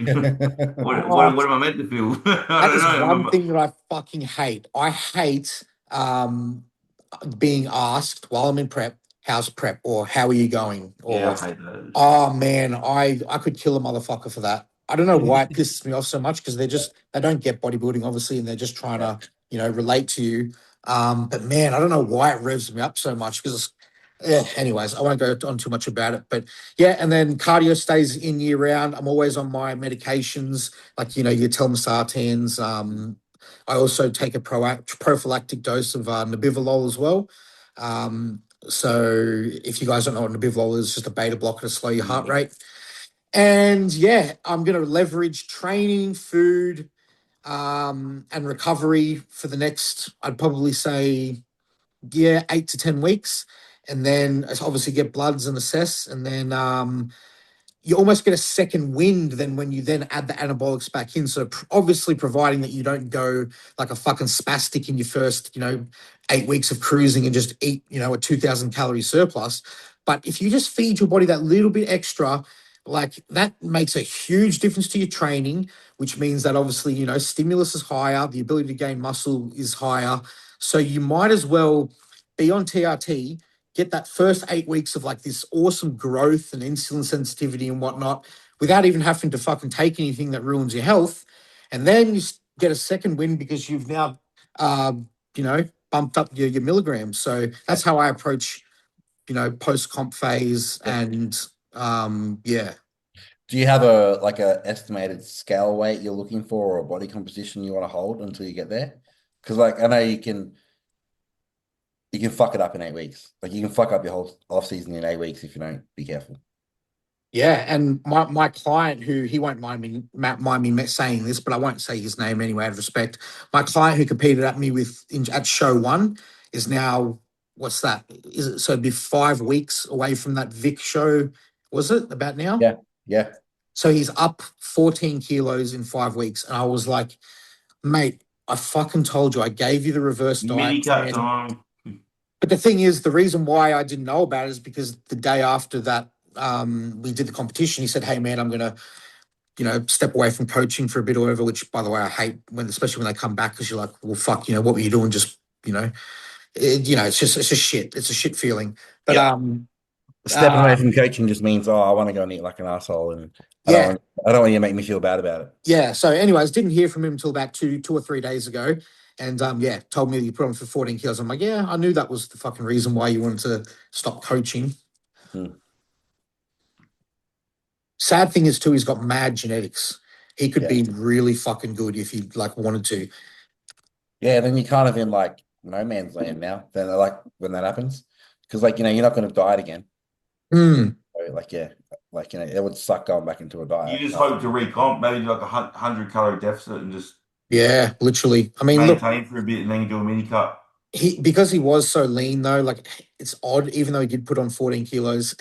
What am I meant to feel? I That don't is one know. thing that I fucking hate. I hate being asked while I'm in prep, how's prep or how are you going? Yeah, Or I hate those. oh man, I could kill a motherfucker for that. I don't know why it pisses me off so much because they don't get bodybuilding obviously and they're just trying Yeah, to, relate to you. But man, I don't know why it revs me up so much because anyways, I won't go on too much about it. But yeah, and then cardio stays in year round. I'm always on my medications, like your telmisartans, I also take a prophylactic dose of nebivolol as well. So if you guys don't know what nebivolol is, it's just a beta blocker to slow your heart rate. And yeah, I'm going to leverage training, food, and recovery for the next, I'd probably say, 8 to 10 weeks. And then obviously get bloods and assess. And then you almost get a second wind than when you then add the anabolics back in. So obviously providing that you don't go like a fucking spastic in your first, 8 weeks of cruising and just eat, a 2,000 calorie surplus. But if you just feed your body that little bit extra, like that makes a huge difference to your training, which means that obviously, stimulus is higher, the ability to gain muscle is higher. So you might as well be on TRT, get that first 8 weeks of like this awesome growth and insulin sensitivity and whatnot without even having to fucking take anything that ruins your health. And then you get a second win because you've now, bumped up your milligrams. So that's how I approach, post-comp phase. And yeah. Do you have a estimated scale weight you're looking for or a body composition you want to hold until you get there? Because like I know you can fuck it up in 8 weeks. Like you can fuck up your whole off season in 8 weeks if you don't be careful. Yeah, and my client, who he won't mind me saying this, but I won't say his name anyway, out of respect. My client who competed at me at show 1 is now, what's that? So it'd be 5 weeks away from that Vic show, was it about now? Yeah. So he's up 14 kilos in 5 weeks, and I was like, mate, I fucking told you, I gave you the reverse Mini diet cut plan. time. But the thing is, the reason why I didn't know about it is because the day after that, we did the competition, he said, hey man, I'm going to, step away from coaching for a bit or whatever, which by the way, I hate especially when they come back, because you're like, well, fuck, what were you doing? Just, it's just shit. It's a shit feeling. But, Stepping away from coaching just means, I want to go and eat like an asshole, and I don't want you to make me feel bad about it. Yeah. So anyways, didn't hear from him until about two or 3 days ago. And told me that you put on for 14 kilos. I'm like, yeah, I knew that was the fucking reason why you wanted to stop coaching. Sad thing is too, he's got mad genetics. He could be really fucking good if he wanted to. Yeah, then you're kind of in like no man's land now. Then when that happens, because you're not going to diet again. So, it would suck going back into a diet. You just hope to recomp, maybe like 100 calorie deficit and just literally. I mean, maintain for a bit and then you do a mini cut. Because he was so lean though, it's odd, even though he did put on 14 kilos,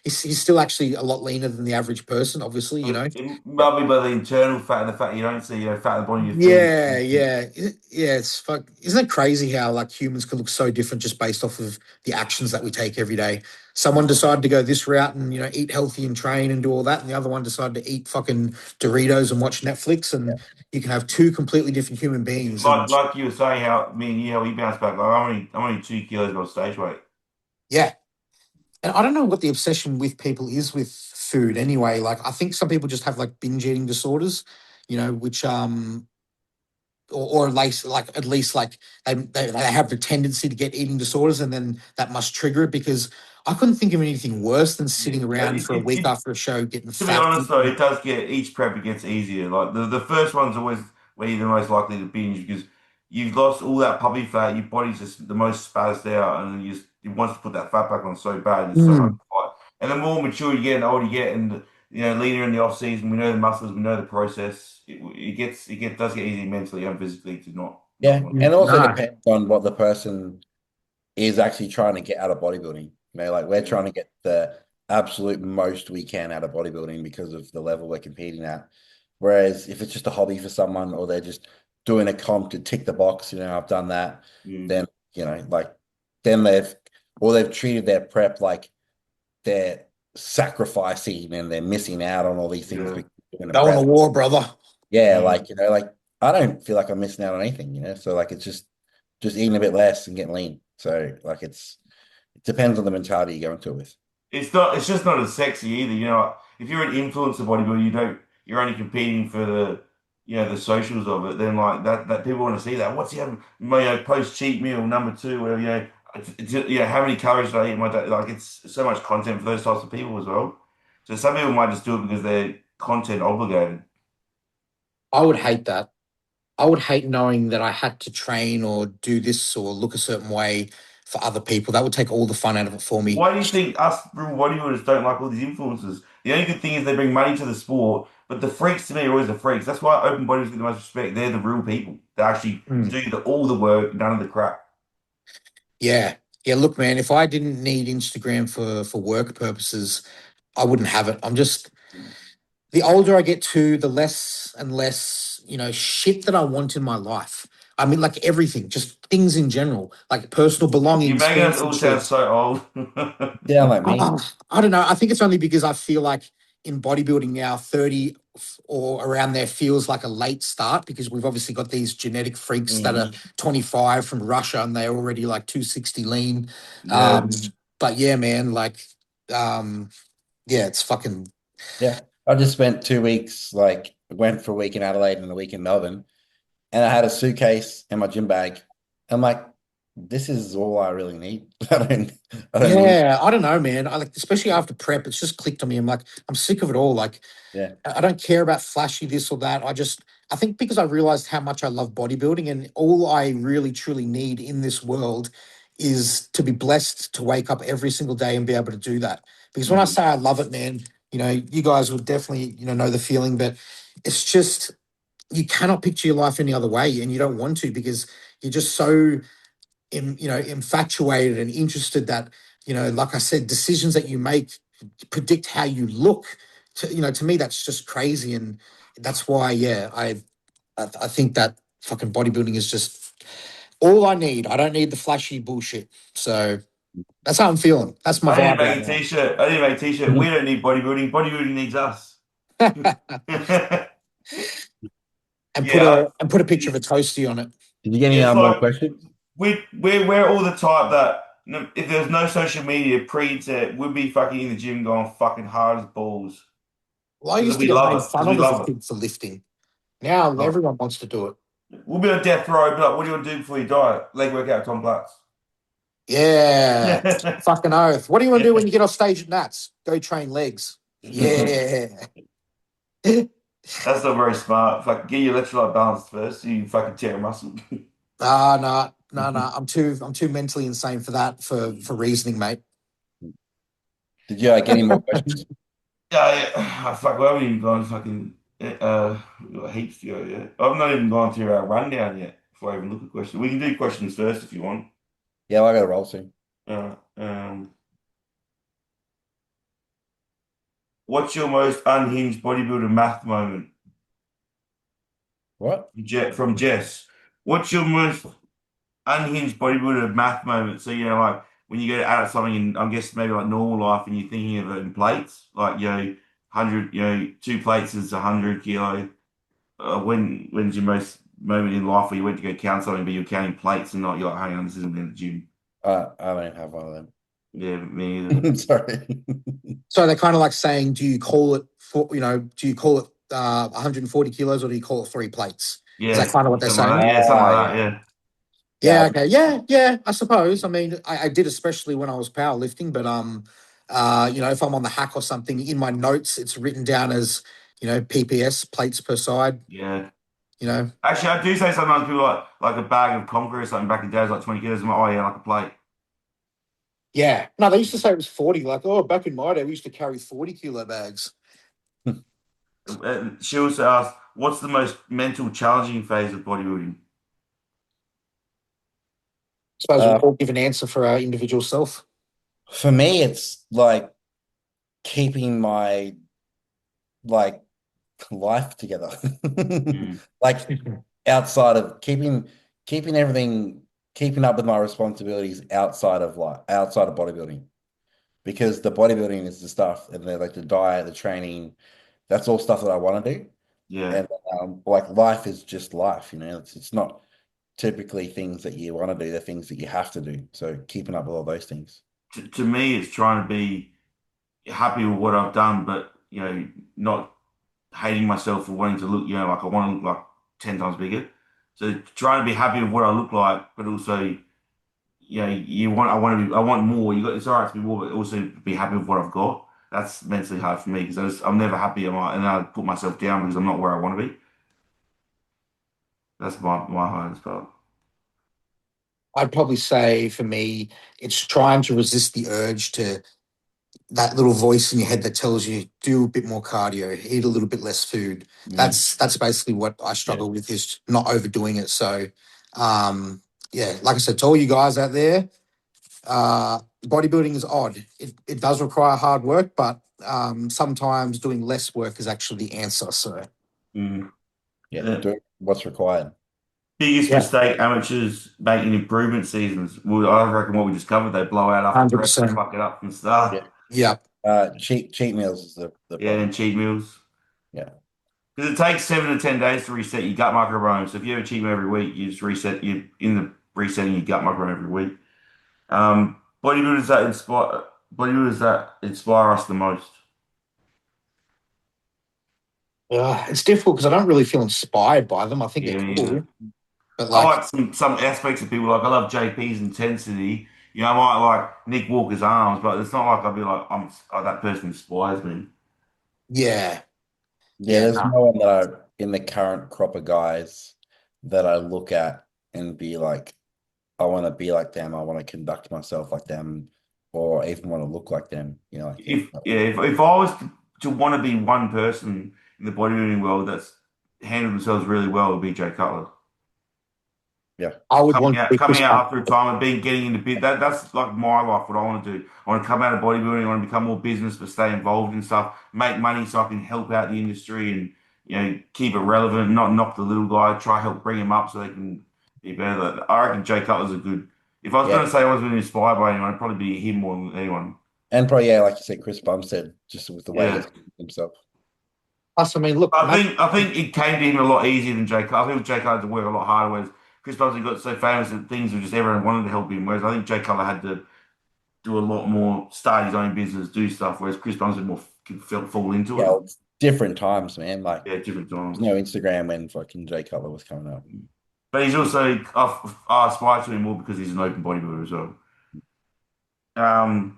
he's still actually a lot leaner than the average person, obviously, It might be by the internal fat and the fat you don't see, fat in the body of your Yeah. It's fuck. Isn't it crazy how humans can look so different just based off of the actions that we take every day? Someone decided to go this route and eat healthy and train and do all that, and the other one decided to eat fucking Doritos and watch Netflix, and you can have two completely different human beings. Like you were saying, how we bounced back. Like I'm only 2 kilos above stage weight. Yeah. And I don't know what the obsession with people is with food anyway. I think some people just have binge eating disorders, which or at least they have the tendency to get eating disorders, and then that must trigger it, because I couldn't think of anything worse than sitting around for a week after a show getting fat. To be honest though, it does get, each prep it gets easier. Like the first one's always where you're the most likely to binge, because you've lost all that puppy fat, your body's just the most spazzed out, and it wants to put that fat back on so bad, and it's so hard to fight. And the more mature you get and the older you get, and leaner in the off season, we know the muscles, we know the process. It does get easier mentally and physically to not. And it also depends on what the person is actually trying to get out of bodybuilding. We're trying to get the absolute most we can out of bodybuilding because of the level we're competing at. Whereas if it's just a hobby for someone, or they're just doing a comp to tick the box, I've done that, then then they've treated their prep like they're sacrificing and they're missing out on all these things. Going to war, brother. I don't feel like I'm missing out on anything, so it's just eating a bit less and getting lean. So it depends on the mentality you go into it with. It's just not as sexy either. If you're an influencer bodybuilder, you're only competing for the socials of it. Then that people want to see that. What's he having? Post cheat meal number 2, whatever. How many calories did I eat in my day? It's so much content for those types of people as well. So some people might just do it because they're content obligated. I would hate that. I would hate knowing that I had to train or do this or look a certain way for other people. That would take all the fun out of it for me. Why do you think us real bodybuilders don't like all these influencers? The only good thing is they bring money to the sport, but the freaks to me are always the freaks. That's why open bodybuilders get the most respect. They're the real people. They actually Mm. do all the work, none of the crap. Yeah. Yeah. Look, man, if I didn't need Instagram for work purposes, I wouldn't have it. I'm just, the older I get to, the less and less, shit that I want in my life. I mean, like everything, just things in general, like personal You're belongings, making us fancy all sound shit. so old. Yeah, like me. I don't know. I think it's only because I feel like in bodybuilding now, 30 or around there feels like a late start because we've obviously got these genetic freaks that are 25 from Russia and they're already like 260 lean. Yeah. But yeah, man, like, yeah, it's fucking. Yeah. I just spent 2 weeks, like, went for a week in Adelaide and a week in Melbourne, and I had a suitcase and my gym bag. I'm like, this is all I really need. I don't need. Yeah, I don't know, man. I like, especially after prep, it's just clicked on me. I'm like, I'm sick of it all. Like, Yeah. I don't care about flashy this or that. I think because I realized how much I love bodybuilding and all I really truly need in this world is to be blessed to wake up every single day and be able to do that. Because when I say I love it, man, you guys would definitely, know the feeling, but it's just, you cannot picture your life any other way and you don't want to because you're just so infatuated and interested that like I said, decisions that you make predict how you look. To me, that's just crazy, and that's why, yeah, I think that fucking bodybuilding is just all I need. I don't need the flashy bullshit. So that's how I'm feeling. That's my I need to vibe make right a now. t-shirt. I need to make a t-shirt. We don't need bodybuilding. Bodybuilding needs us. Yeah. And put a picture of a toasty on it. Did you get any It's more like questions? we're all the type that if there's no social media pre-internet, we'd be fucking in the gym going fucking hard as balls Well, I because used to we get love made it. fun Because we of as a love kid for lifting. Now it. everyone wants to do it. We'll be on death row. Be like, what do you want to do before you die? Leg workout, Tom Platz. Yeah, Yeah. fucking oath. What do you want to do when you get off stage at Nats? Go train legs. Yeah. That's not very smart. Fuck, get your electrolyte balanced first. So you fucking tear a muscle. Ah, no, no, no. I'm too mentally insane for that, for reasoning, mate. Did you get any more questions? Yeah, yeah. Fuck, we haven't even gone fucking we've got heaps to go, yeah. I've not even gone through our rundown yet before I even look at questions. We can do questions first if you want. Yeah, well, I got to roll soon. What's your most unhinged bodybuilder math moment? What? From Jess. What's your most unhinged bodybuilder math moment? So, like when you go to add up something in, I guess maybe like normal life and you're thinking of it in plates, like, 100, 2 plates is 100 kilo. When's your most moment in life where you went to go count something, but you're counting plates and not, you're like, hang on, this isn't in the gym. I don't have one of them. Yeah, me either. Sorry. So they're kind of like saying, do you call it 140 kilos or do you call it 3 plates? Is that Yeah, kind of what they're something like saying? that. Yeah, something like Yeah. that. Yeah. Yeah. Yeah. Okay. Yeah. Yeah. I suppose. I mean, I did, especially when I was powerlifting. But if I'm on the hack or something, in my notes, it's written down as PPS, plates per side. Yeah. You know. Actually, I do say sometimes people like a bag of concrete or something back in the days, like 20 kilos. I'm like, oh yeah, like a plate. Yeah. No, they used to say it was 40. Like, oh, back in my day, we used to carry 40-kilo bags. She also asked, what's the most mental challenging phase of bodybuilding? Suppose we'll all give an answer for our individual self. For me, it's like keeping my like life together. Like outside of keeping everything, keeping up with my responsibilities outside of bodybuilding. Because the bodybuilding is the stuff and like the diet, the training, that's all stuff that I want to do. Yeah. And like life is just life, it's not typically things that you want to do, they're things that you have to do. So keeping up with all those things. To me, it's trying to be happy with what I've done, but not hating myself for wanting to look, like I want to look like 10 times bigger. So trying to be happy with what I look like, but also, I want more. It's all right to be more, but also be happy with what I've got. That's mentally hard for me because I'm never happy, and I put myself down because I'm not where I want to be. That's my hardest part. I'd probably say for me, it's trying to resist the urge to that little voice in your head that tells you do a bit more cardio, eat a little bit less food. That's basically what I struggle with, is not overdoing it. So, yeah, like I said to all you guys out there, bodybuilding is odd. It does require hard work, but sometimes doing less work is actually the answer. So, Do what's required. Biggest yeah, mistake amateurs make in improvement seasons. Well, I reckon what we just covered, they blow out after prep, they 100%. fuck it up from the start. Yeah. Cheat meals is the Yeah, problem. and cheat meals. Yeah. Because it takes 7 to 10 days to reset your gut microbiome. So if you have a cheat meal every week, you just reset you in the resetting your gut microbiome every week. Bodybuilders that inspire us the most. It's difficult because I don't really feel inspired by them. I think Yeah, they're cool, but I like, like some aspects of people. Like I love JP's intensity. You know, I might like Nick Walker's arms, but it's not like I'll be like, that person inspires me. yeah, There's no. no one that in the current crop of guys that I look at and be like, I want to be like them. I want to conduct myself like them, or even want to look like them. You know, If I was to want to be one person in the bodybuilding world that's handled themselves really well, it would be Jay Cutler. I would want to be Chris Coming out Bump. after retirement, getting into that's like my life. What I want to do, I want to come out of bodybuilding. I want to become more business, but stay involved in stuff, make money, so I can help out the industry and keep it relevant, not knock the little guy. Try help bring him up so they can be better. I reckon Jay Cutler's a good. If I was going to say I was going to be inspired by anyone, it'd probably be him more than anyone. And probably, like you said, Chris Bumstead, just with the way Yeah. he's himself. Plus, I mean, look, I think it came to him a lot easier than Jay Cutler. I think Jay Cutler had to work a lot harder, whereas Chris Bumstead got so famous that things were just everyone wanted to help him. Whereas I think Jay Cutler had to do a lot more, start his own business, do stuff, whereas Chris Bumstead more could fall into it. It's different times, man. Like, different times. there's no Instagram when fucking Jay Cutler was coming up. But he's also, I aspire to him more because he's an open bodybuilder as well.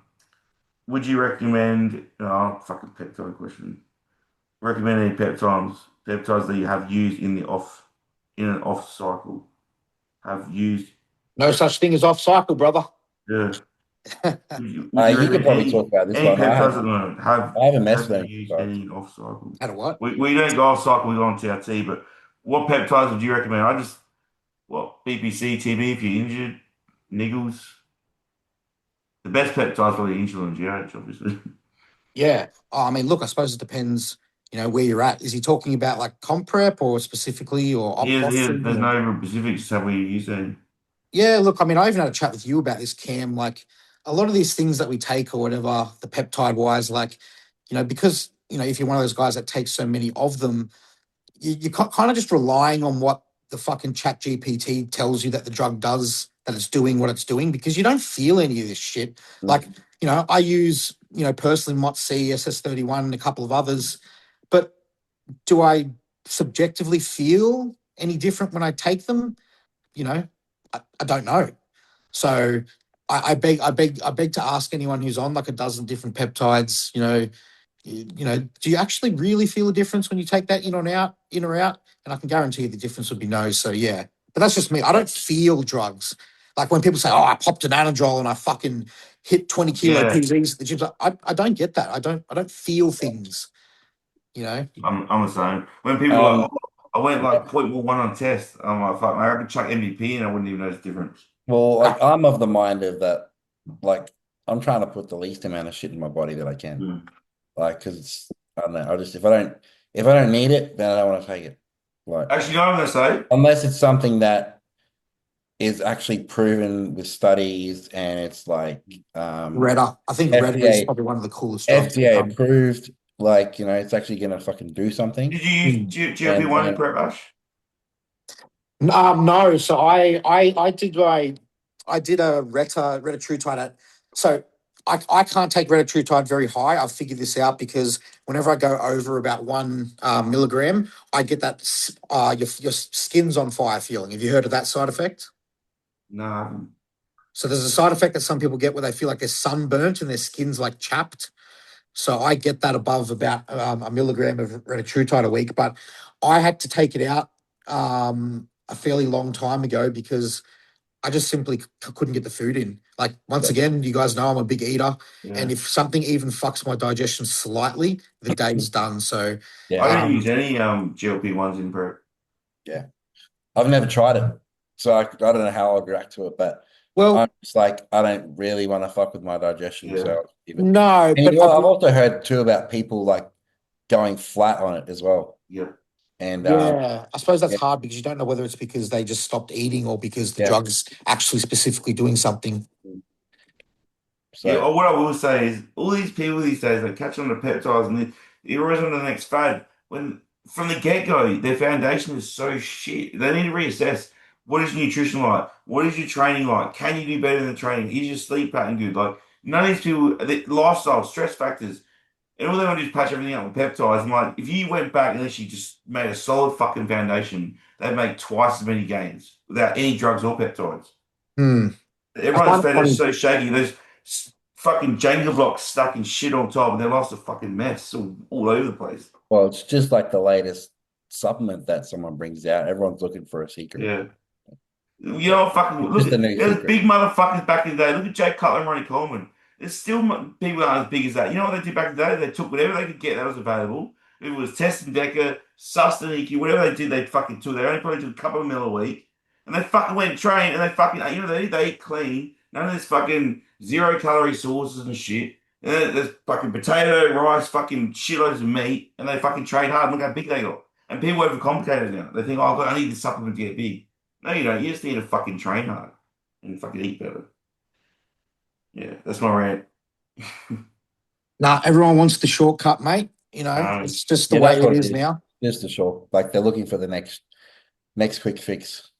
Would you recommend, fucking peptide question. Recommend any peptides that you have used in an off cycle? Have used? no such thing as off cycle, brother. Yeah. You could probably talk about this one. Peptides at the moment. I haven't messed with Have you any used peptides. any off cycle? At a what? We don't go off cycle, we go on TRT, but what peptides would you recommend? BPC, TB if you're injured, niggles. The best peptides probably insulin and GH, obviously. Yeah. I mean, look, I suppose it depends, where you're at. Is he talking about like comp prep or specifically or op There's costing? no real specifics to how we use them. Yeah, look, I mean, I even had a chat with you about this, Cam. Like a lot of these things that we take or whatever, the peptide wise, like, because, if you're one of those guys that takes so many of them, you're kind of just relying on what the fucking chat GPT tells you that the drug does, that it's doing what it's doing, because you don't feel any of this shit. Like, I use, personally MOTS-C, SS31 and a couple of others, but do I subjectively feel any different when I take them? I don't know. So I beg to ask anyone who's on like a dozen different peptides, do you actually really feel a difference when you take that in or out? And I can guarantee you the difference would be no. So yeah, but that's just me. I don't feel drugs. Like when people say, "Oh, I popped an Anadrol and I fucking hit 20 kilo PZs at the gym," I don't get that. I don't feel things. I'm the same. When people are like, I went like 0.1 on test, I'm like, fuck, man, I could chuck MVP and I wouldn't even notice the difference. Well, like I'm of the mind of that, like I'm trying to put the least amount of shit in my body that I can. Like, because I don't know, if I don't need it, then I don't want to take it. Like, actually, you know what I'm gonna say? Unless it's something that is actually proven with studies and it's like Retta. I think Retta is probably one of the coolest drugs. FDA approved, like, it's actually gonna fucking do something. Did you use GLP-1 in prep, Ash? No. So I did a retatrutide so I can't take retatrutide very high. I've figured this out because whenever I go over about 1 milligram, I get that your skin's on fire feeling. Have you heard of that side effect? No, I haven't. So there's a side effect that some people get where they feel like they're sunburnt and their skin's like chapped. So I get that above about 1 milligram of retatrutide a week, but I had to take it out a fairly long time ago because I just simply couldn't get the food in. Like, once again, you guys know I'm a big eater. Yeah. And if something even fucks my digestion slightly, the day's done. So, Yeah. I don't use any GLP-1s in prep. Yeah. I've never tried it. So I don't know how I'd react to it, but well, I'm just like, I don't really want to fuck with my digestion. Yeah. So I'll keep it. no, And but I've also heard too about people like going flat on it as well. Yeah. And yeah, I suppose that's yeah. hard because you don't know whether it's because they just stopped eating or because the Yeah. drug's actually specifically doing something. So Yeah, what I will say is all these people these days they catch on to peptides and they're always on the next fad. When from the get-go, their foundation is so shit. They need to reassess what is your nutrition like? What is your training like? Can you do better than the training? Is your sleep pattern good? Like none of these people, the lifestyle, stress factors, and all they want to do is patch everything up with peptides. And like if you went back and actually just made a solid fucking foundation, they'd make twice as many gains without any drugs or peptides. Hmm. Everyone's find it found is funny. so shaky. There's fucking Jenga blocks stuck and shit on top, and their life's a fucking mess all over the place. well, it's just like the latest supplement that someone brings out. Everyone's looking for a secret. Yeah. You know, fucking look Just a at new there's secret. big motherfuckers back in the day. Look at Jake Cutler and Ronnie Coleman. There's still people that aren't as big as that. You know what they did back in the day? They took whatever they could get that was available. If it was Test and Decker, Sustaniki, whatever they did, they fucking took. They only probably took a couple of mil a week. And they fucking went and trained and they fucking, you know, they eat clean. None of this fucking 0-calorie sauces and shit. And then there's fucking potato, rice, fucking shitloads of meat. And they fucking train hard and look how big they got. And people overcomplicate it now. They think, oh, I need this supplement to get big. No, you don't. You just need to fucking train hard and fucking eat better. Yeah, that's my rant. Nah, everyone wants the shortcut, mate. You know, Um, it's just the Yeah, way that's it what it is is. now. Just a short. Like they're looking for the next quick fix.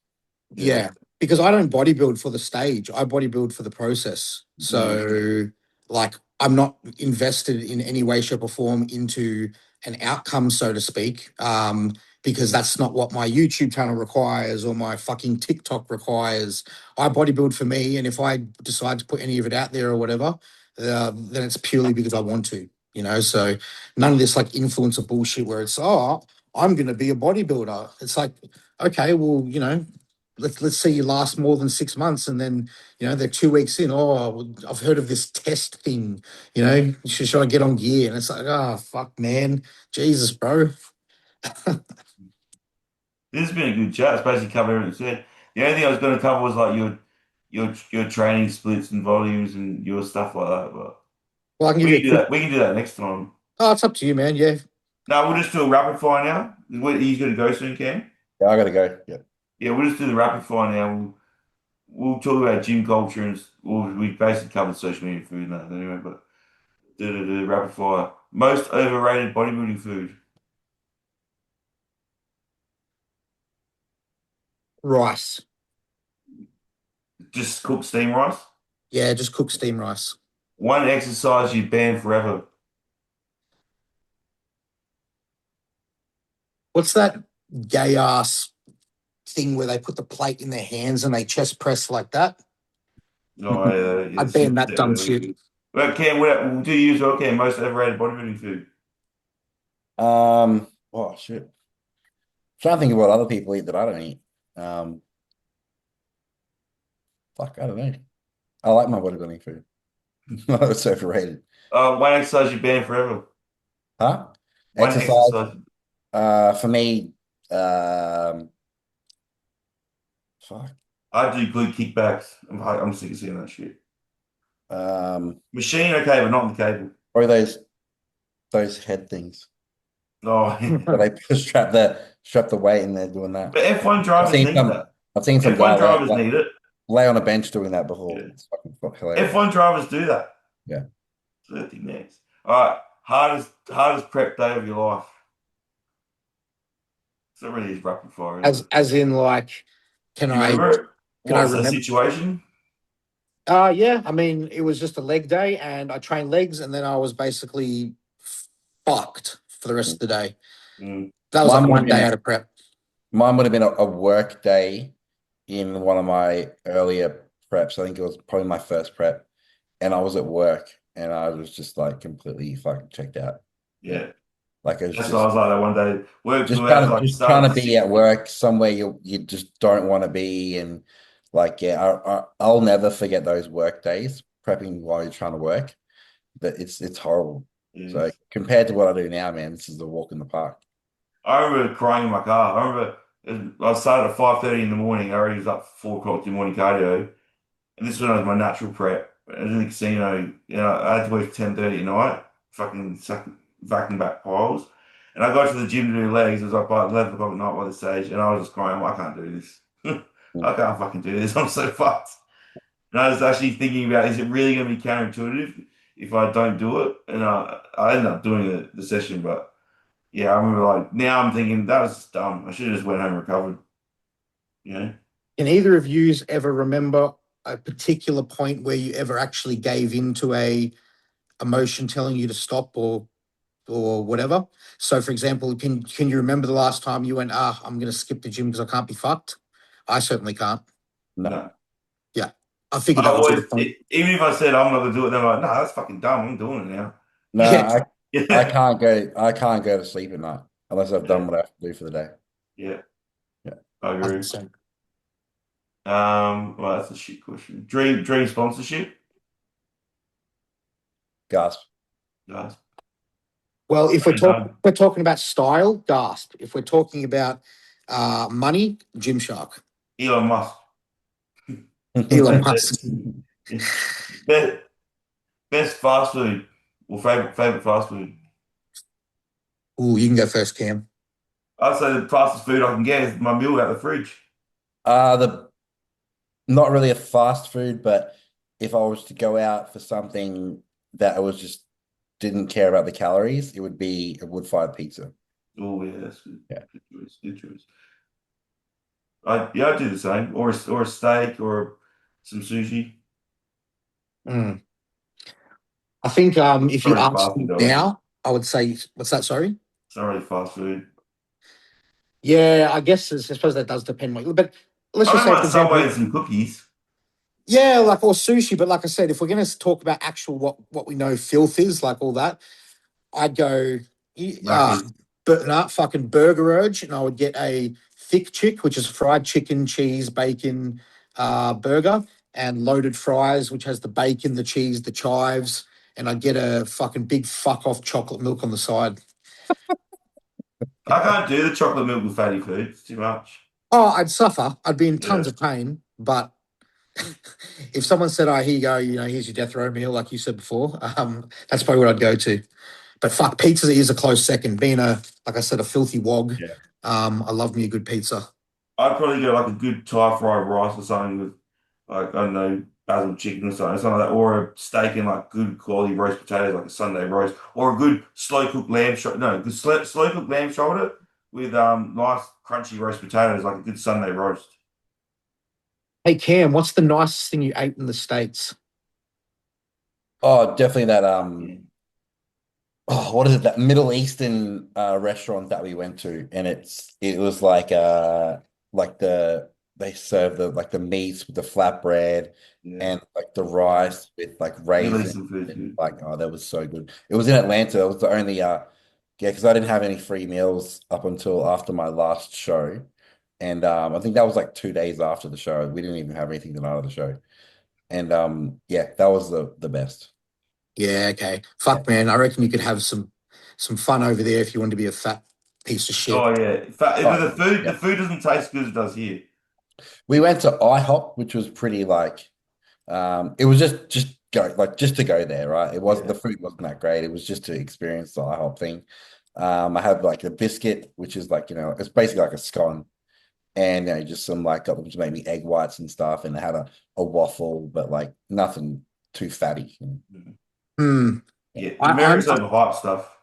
Yeah, because I don't bodybuild for the stage. I bodybuild for the process. So, like, I'm not invested in any way, shape, or form into an outcome, so to speak, because that's not what my YouTube channel requires or my fucking TikTok requires. I bodybuild for me, and if I decide to put any of it out there or whatever, then it's purely because I want to. You know, so none of this like influencer bullshit where it's I'm going to be a bodybuilder. It's like, okay, well, you know, let's say you last more than 6 months and then, you know, they're 2 weeks in. Oh, I've heard of this test thing, you know, should I get on gear? And it's like, oh, fuck, man. Jesus, bro. This has been a good chat. It's basically covered everything said. The only thing I was going to cover was like your training splits and volumes and your stuff like that. But Well, I can give we you can a do quick, that. We can do that next time. oh, it's up to you, man. Yeah. No, we'll just do a rapid fire now. He's going to go soon, Cam. Yeah, I gotta go. Yeah. Yeah, we'll just do the rapid fire now. We'll talk about gym culture and we basically covered social media food and that anyway. But do rapid fire. Most overrated bodybuilding food. Rice. Just cooked steam rice. Yeah, just cook steam rice. One exercise you ban forever. What's that gay ass thing where they put the plate in their hands and they chest press like that? No, I ban that dumb shit. Well, Cam, we'll do you as well, Cam. Most overrated bodybuilding food. Oh shit. Trying to think of what other people eat that I don't eat. Fuck, I don't know. I like my bodybuilding food. It's overrated. One exercise you ban forever. Huh? One Exercise. exercise. For me, fuck. I do glute kickbacks. I'm sick of seeing that shit. Machine, okay, but not on the cable. Or those head things. Oh, But they strap the weight in there doing that. but F1 drivers need that. I've seen some F1 guy drivers need it. lay on a bench doing that before. Yeah. It's fucking hilarious. F1 drivers do that. Yeah. So I think next. All right, hardest prep day of your life. It's not really his rapid fire. As in, like, can Do you I remember it? can I What's the remember? situation? Yeah, I mean, it was just a leg day and I trained legs and then I was basically fucked for the rest of the day. Mm. That was Mine like would one have been day a- out of prep. Mine would have been a work day in one of my earlier preps. I think it was probably my first prep. And I was at work and I was just like completely fucking checked out. Yeah. Like it's That's why I was just like that one day. Work just till trying hours to like just trying started to at be 6. at work somewhere you just don't want to be, and like I'll never forget those work days prepping while you're trying to work. But it's horrible. So Yes. compared to what I do now, man, this is a walk in the park. I remember crying in my car. I remember I started at 5:30 in the morning. I already was up 4 o'clock doing morning cardio. And this was when I was my natural prep. I was in the casino, I had to work 10:30 at night, fucking vacuum back piles. And I got to the gym to do legs. It was like by 11 o'clock at night by the stage. And I was just crying, I can't do this. Mm. I can't fucking do this. I'm so fucked. And I was actually thinking about, is it really going to be counterintuitive if I don't do it? And I ended up doing the session. But yeah, I remember like, now I'm thinking that was just dumb. I should have just went home and recovered. You know? Can either of you ever remember a particular point where you ever actually gave into a emotion telling you to stop or whatever? So, for example, can you remember the last time you went, I'm going to skip the gym because I can't be fucked? I certainly can't. No. No. Yeah, I figured I that would be the always, point. even if I said I'm not gonna do it, they're like, "No, that's fucking dumb. I'm doing it now." No, Yeah, I Yeah, can't go to sleep at night unless I've yeah, done what I have to do for the day. yeah. Yeah. I I think agree. so. Well, that's a shit question. Dream sponsorship, Gasp. guys. Well, if Done, done. we're talking about style, gasp. If we're talking about money, Gymshark, Elon Musk. Elon That's Musk. it. Best, best fast food or favorite fast food. Ooh, you can go first, Cam. I'd say the fastest food I can get is my meal out the fridge. The Not really a fast food, but if I was to go out for something that I was just didn't care about the calories, it would be a wood-fired pizza. Oh yeah, that's good. Yeah. Good choice. Good choice. I'd do the same, or a steak, or some sushi. Mm. I think if Not you really ask fast me food though. now, I would say, what's that? Sorry. It's not really fast food. Yeah, I guess I suppose that does depend. But let's I just don't say, mind for Subway example, and some cookies. yeah, like or sushi. But like I said, if we're going to talk about actual what we know filth is, like all that, I'd go, Macca's. but not fucking burger urge, and I would get a thick chick, which is fried chicken, cheese, bacon, burger, and loaded fries, which has the bacon, the cheese, the chives, and I'd get a fucking big fuck off chocolate milk on the side. I can't do the chocolate milk with fatty food. It's too much. Oh, I'd suffer. I'd be in Yeah. tons of pain, but if someone said, "Oh, here you go, here's your death row meal," like you said before, that's probably what I'd go to. But fuck, pizza is a close second. Being like I said, a filthy wog. Yeah. I love me a good pizza. I'd probably go like a good Thai fried rice or something with, like, I don't know, basil chicken or something like that, or a steak and like good quality roast potatoes, like a Sunday roast, or a good slow cooked lamb shoulder. No, good slow cooked lamb shoulder with nice crunchy roast potatoes, like a good Sunday roast. Hey Cam, what's the nicest thing you ate in the States? Oh, definitely that Yeah. what is it, that Middle Eastern restaurant that we went to, and it was like they serve the meats with the flatbread Yeah. and like the rice with like Middle raisins, Eastern food's and good. like, oh, that was so good. It was in Atlanta. It was the only yeah, because I didn't have any free meals up until after my last show. And I think that was like 2 days after the show. We didn't even have anything the night of the show. And yeah, that was the best. Yeah, okay. Yeah. Fuck, man. I reckon you could have some fun over there if you want to be a fat piece of shit. Oh yeah. Oh, The yeah. food doesn't taste good as it does here. We went to IHOP, which was pretty like it was just go like just to go there, right? It wasn't, Yeah. the food wasn't that great. It was just to experience the IHOP thing. I had like a biscuit, which is like, it's basically like a scone, and just some like got them to make me egg whites and stuff, and they had a waffle, but like nothing too fatty. Hmm. Yeah. I'm America's overhyped stuff.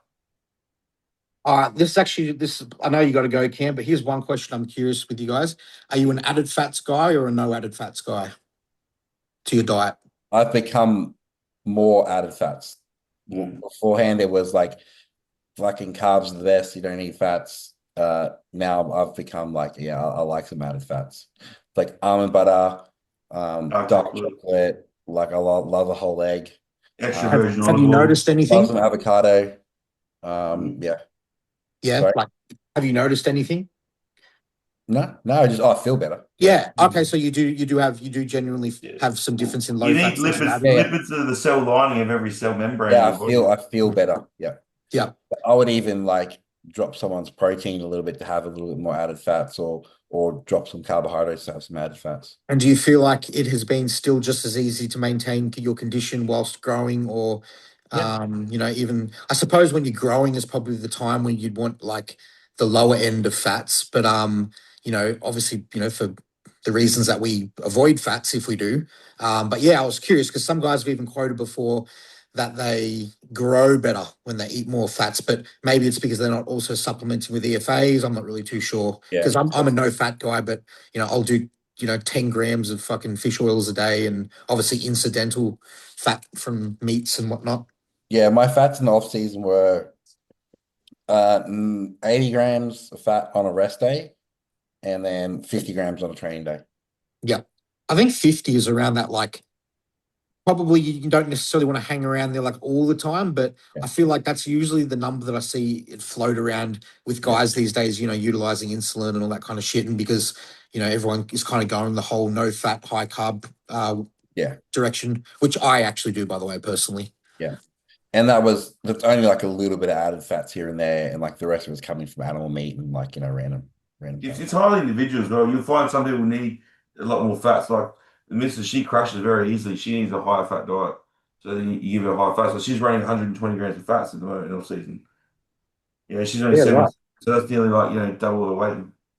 this I know you got to go, Cam, but here's one question I'm curious with you guys. Are you an added fats guy or a no added fats guy to your diet? I've become more added fats. Beforehand, it was like fucking carbs are the best. You don't need fats. Now I've become like, yeah, I like some added fats, like almond butter, Dark dark chocolate. chocolate. Like I love a whole egg. Extra Have, virgin have olive you oil. noticed Love anything? some avocado. Mhm. Yeah. Yeah. Sorry. Like, have you noticed anything? No, I feel better. Yeah. Okay. So you do genuinely Yeah. have some difference in low You need fats versus lipids. high Yeah, fat. yeah, Lipids are the cell lining of every cell membrane in yeah. your body. I feel better. Yeah. Yeah. I would even like drop someone's protein a little bit to have a little bit more added fats, or drop some carbohydrates to have some added fats. And do you feel like it has been still just as easy to maintain your condition whilst growing, or, Yeah. even I suppose when you're growing is probably the time when you'd want like the lower end of fats, but obviously, for the reasons that we avoid fats if we do. But yeah, I was curious because some guys have even quoted before that they grow better when they eat more fats, but maybe it's because they're not also supplementing with EFAs. I'm not really too sure Yeah. because I'm a no fat guy, but I'll do 10 grams of fucking fish oils a day and obviously incidental fat from meats and whatnot. Yeah, my fats in the off season were 80 grams of fat on a rest day, and then 50 grams on a training day. Yeah. I think 50 is around that, like, probably you don't necessarily want to hang around there like all the time, but Yeah. I feel like that's usually the number that I see it float around with guys these days, utilizing insulin and all that kind of shit. And because, everyone is kind of going the whole no fat, high carb Yeah. direction, which I actually do, by the way, personally. Yeah. And that's only like a little bit of added fats here and there, and like the rest of it's coming from animal meat and like, random It's, fats. it's highly individual as well. You'll find some people need a lot more fats. Like the missus, she crashes very easily. She needs a higher fat diet. So then you give her high fat. So she's running 120 grams of fats at the moment in off season. Yeah, she's only Yeah, 70. right. So that's nearly like, double the weight.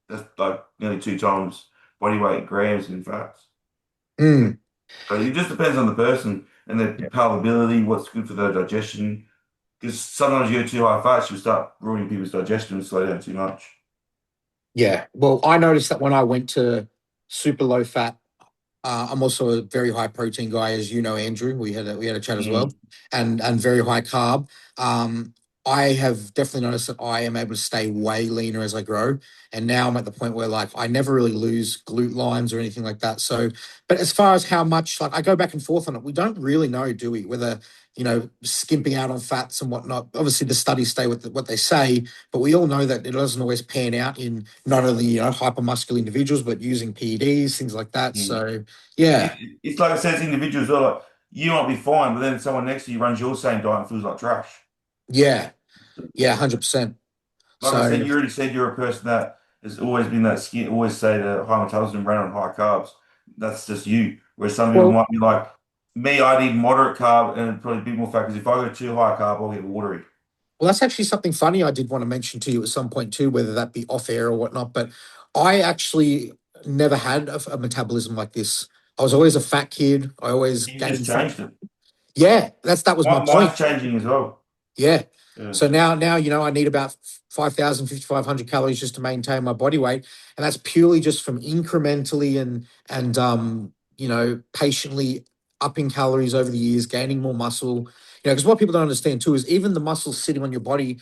That's like nearly 2 times body weight grams in fats. Mm. So it just depends on the person and their Yeah. palatability, what's good for their digestion. Because sometimes you go too high fats, you start ruining people's digestion and slow down too much. Yeah. Well, I noticed that when I went to super low fat, I'm also a very high protein guy, as you know, Andrew. We had a chat as well, Mm. and very high carb. I have definitely noticed that I am able to stay way leaner as I grow, and now I'm at the point where like I never really lose glute lines or anything like that. So, but as far as how much, like I go back and forth on it, we don't really know, do we? Whether skimping out on fats and whatnot. Obviously, the studies stay with what they say, but we all know that it doesn't always pan out in not only hypermuscular individuals, but using PEDs, things like that. Mm. So yeah, It's like I said, it's individuals. Well, like you might be fine, but then someone next to you runs your same diet and feels like trash. yeah, yeah, 100%. Like I said, So you already said you're a person that has always been that skin, always say that high metabolism, run on high carbs. That's just you. Whereas some people well, might be like me, I need moderate carb and probably a bit more fat because if I go too high carb, I'll get watery. well, that's actually something funny I did want to mention to you at some point too, whether that be off air or whatnot. But I actually never had a metabolism like this. I was always a fat kid. I always You just gained fat. changed it. Yeah, that was my Mine's point. changing as well. Yeah. Yeah. So now I need about 5,000, 5,500 calories just to maintain my body weight, and that's purely just from incrementally and patiently upping calories over the years, gaining more muscle. Because what people don't understand too is even the muscle sitting on your body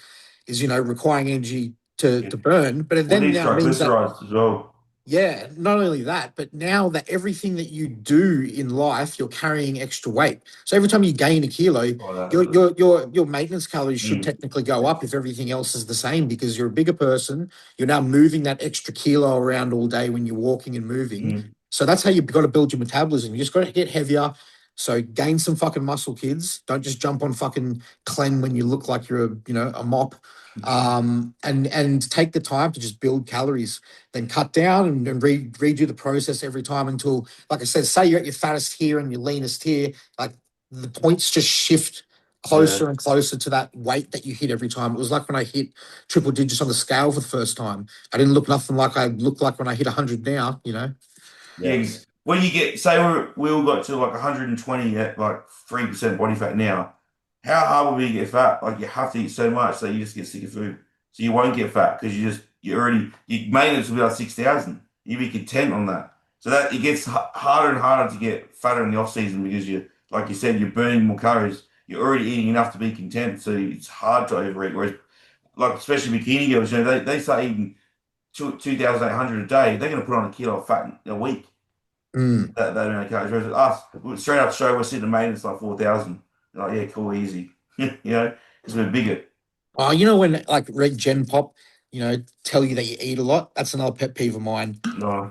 is requiring energy to Yeah. burn, but it Well, then these now means that triglycerides as well. yeah, not only that, but now that everything that you do in life, you're carrying extra weight. So every time you gain a kilo, Oh, that your hurt. your your your maintenance calories should Mm. technically go up if everything else is the same because you're a bigger person. You're now moving that extra kilo around all day when you're walking and moving. Mm. So that's how you've got to build your metabolism. You just got to get heavier. So gain some fucking muscle, kids. Don't just jump on fucking clen when you look like you're a mop. And take the time to just build calories, then cut down and redo the process every time until, like I said, say you're at your fattest here and your leanest here, like the points just shift Yeah. closer and closer to that weight that you hit every time. It was like when I hit triple digits on the scale for the first time. I didn't look nothing like I look like when I hit 100 now. Yeah. Yeah. When you get, say we all got to like 120 at like 3% body fat now, how hard will you get fat? Like you have to eat so much that you just get sick of food. So you won't get fat because your maintenance will be like 6,000. You'll be content on that. So that it gets harder and harder to get fatter in the off season because like you said, you're burning more calories. You're already eating enough to be content. So it's hard to overeat. Whereas like especially bikini girls, they start eating 2,800 a day. They're going to put on a kilo of fat in a week. Mm. That amount of calories. Whereas us, straight up show, we're sitting at maintenance like 4,000. Like, yeah, cool, easy. Because we're bigger. Oh, you know when like Red Gen Pop, tell you that you eat a lot. That's another pet peeve of mine. No.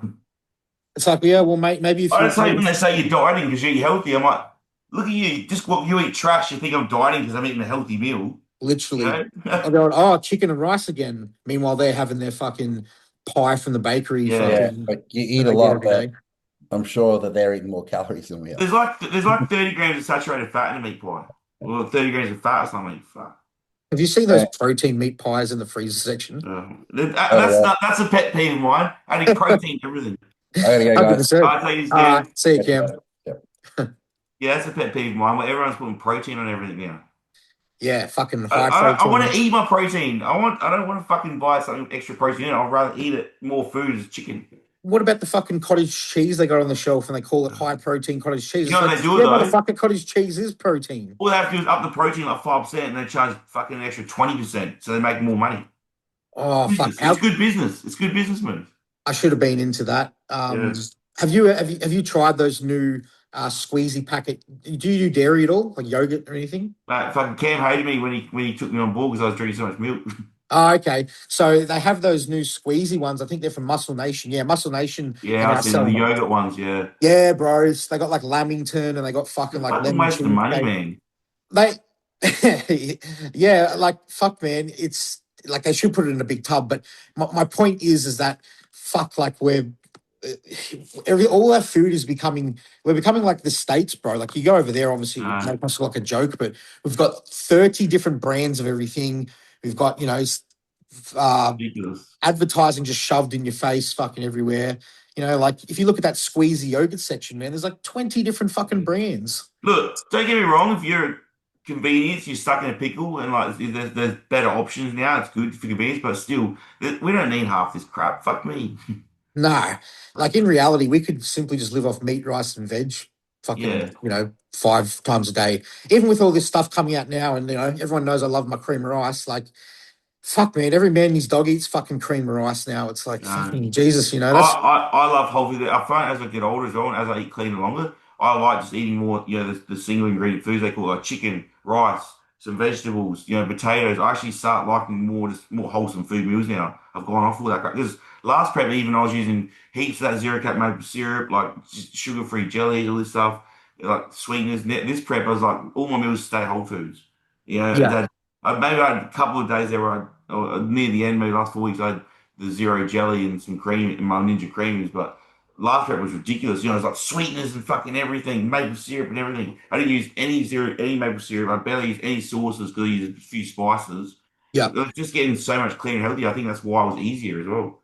It's like, yeah, well, mate, maybe if I you don't say when they say you're dieting because you eat healthy. I'm like, look at you. Just what you eat trash. You think I'm dieting because I'm eating a healthy meal. You literally, know? I'm going, oh, chicken and rice again. Meanwhile, they're having their fucking pie from the bakery, Yeah. Yeah, fucking but you that eat a they get lot, every day. but I'm sure that they're eating more calories than we are. There's like 30 grams of saturated fat in a meat pie. Well, 30 grams of fat or something. Fuck. Have you seen those Uh, protein meat pies in the freezer section? oh yeah, That's a pet peeve of mine. Adding protein to everything. I gotta go, guys. 100%. I take this down. See you, Catch you Cam. later. Yep. Yeah, that's a pet peeve of mine. Where everyone's putting protein on everything now. Yeah, fucking I, high I, I want protein. to eat my protein. I don't want to fucking buy something with extra protein in it. I'd rather eat it more food as chicken. What about the fucking cottage cheese they got on the shelf and they call it high protein cottage cheese? You It's know what like, they do it yeah, though? motherfucker, cottage cheese is protein. All they have to do is up the protein like 5%, and they charge fucking an extra 20%, so they make more money. Oh, fuck. Business. It's good business. It's good business move. I should have been into that. Yeah. Have you tried those new squeezy packet? Do you do dairy at all, like yogurt or anything? Fucking Cam hated me when he took me on board because I was drinking so much milk. Oh, okay. So they have those new squeezy ones. I think they're from Muscle Nation. Yeah, Muscle Nation are Yeah, now I've seen them, the selling them. yogurt ones. Yeah, Yeah, bros. They got like Lamington and they got fucking like fucking lemon waste of money, cheesecake. man. They, yeah, like fuck, man. It's like they should put it in a big tub. But my point is that fuck, like all our food is we're becoming like the States, bro. Like you go over there, obviously, it Nah, makes us look like a joke, but we've got 30 different brands of everything. We've got, ridiculous. advertising just shoved in your face, fucking everywhere. Like if you look at that squeezy yogurt section, man, there's like 20 different fucking brands. Look, don't get me wrong. If you're at convenience, you're stuck in a pickle, and like there's better options now. It's good for convenience, but still, we don't need half this crap. Fuck me. No, like in reality, we could simply just live off meat, rice, and veg, fucking, Yeah. 5 times a day. Even with all this stuff coming out now, and everyone knows I love my cream of rice. Like, fuck, man, every man and his dog eats fucking cream of rice now. It's like No. fucking Jesus, I, that's I, I love whole food. I find as I get older as well, and as I eat cleaner longer, I like just eating more, the single ingredient foods they call like chicken, rice, some vegetables, potatoes. I actually start liking more wholesome food meals now. I've gone off all that crap. Because last prep, even I was using heaps of that zero cat maple syrup, like just sugar-free jelly, all this stuff, like sweeteners. This prep, I was like, all my meals stay whole foods. yeah, Maybe I had a couple of days there where near the end, maybe last 4 weeks, I had the zero jelly and some cream in my Ninja creamers, but last prep was ridiculous. It was like sweeteners and fucking everything, maple syrup and everything. I didn't use any maple syrup. I barely used any sauces because I used a few spices. yeah. It was just getting so much cleaner and healthier. I think that's why it was easier as well.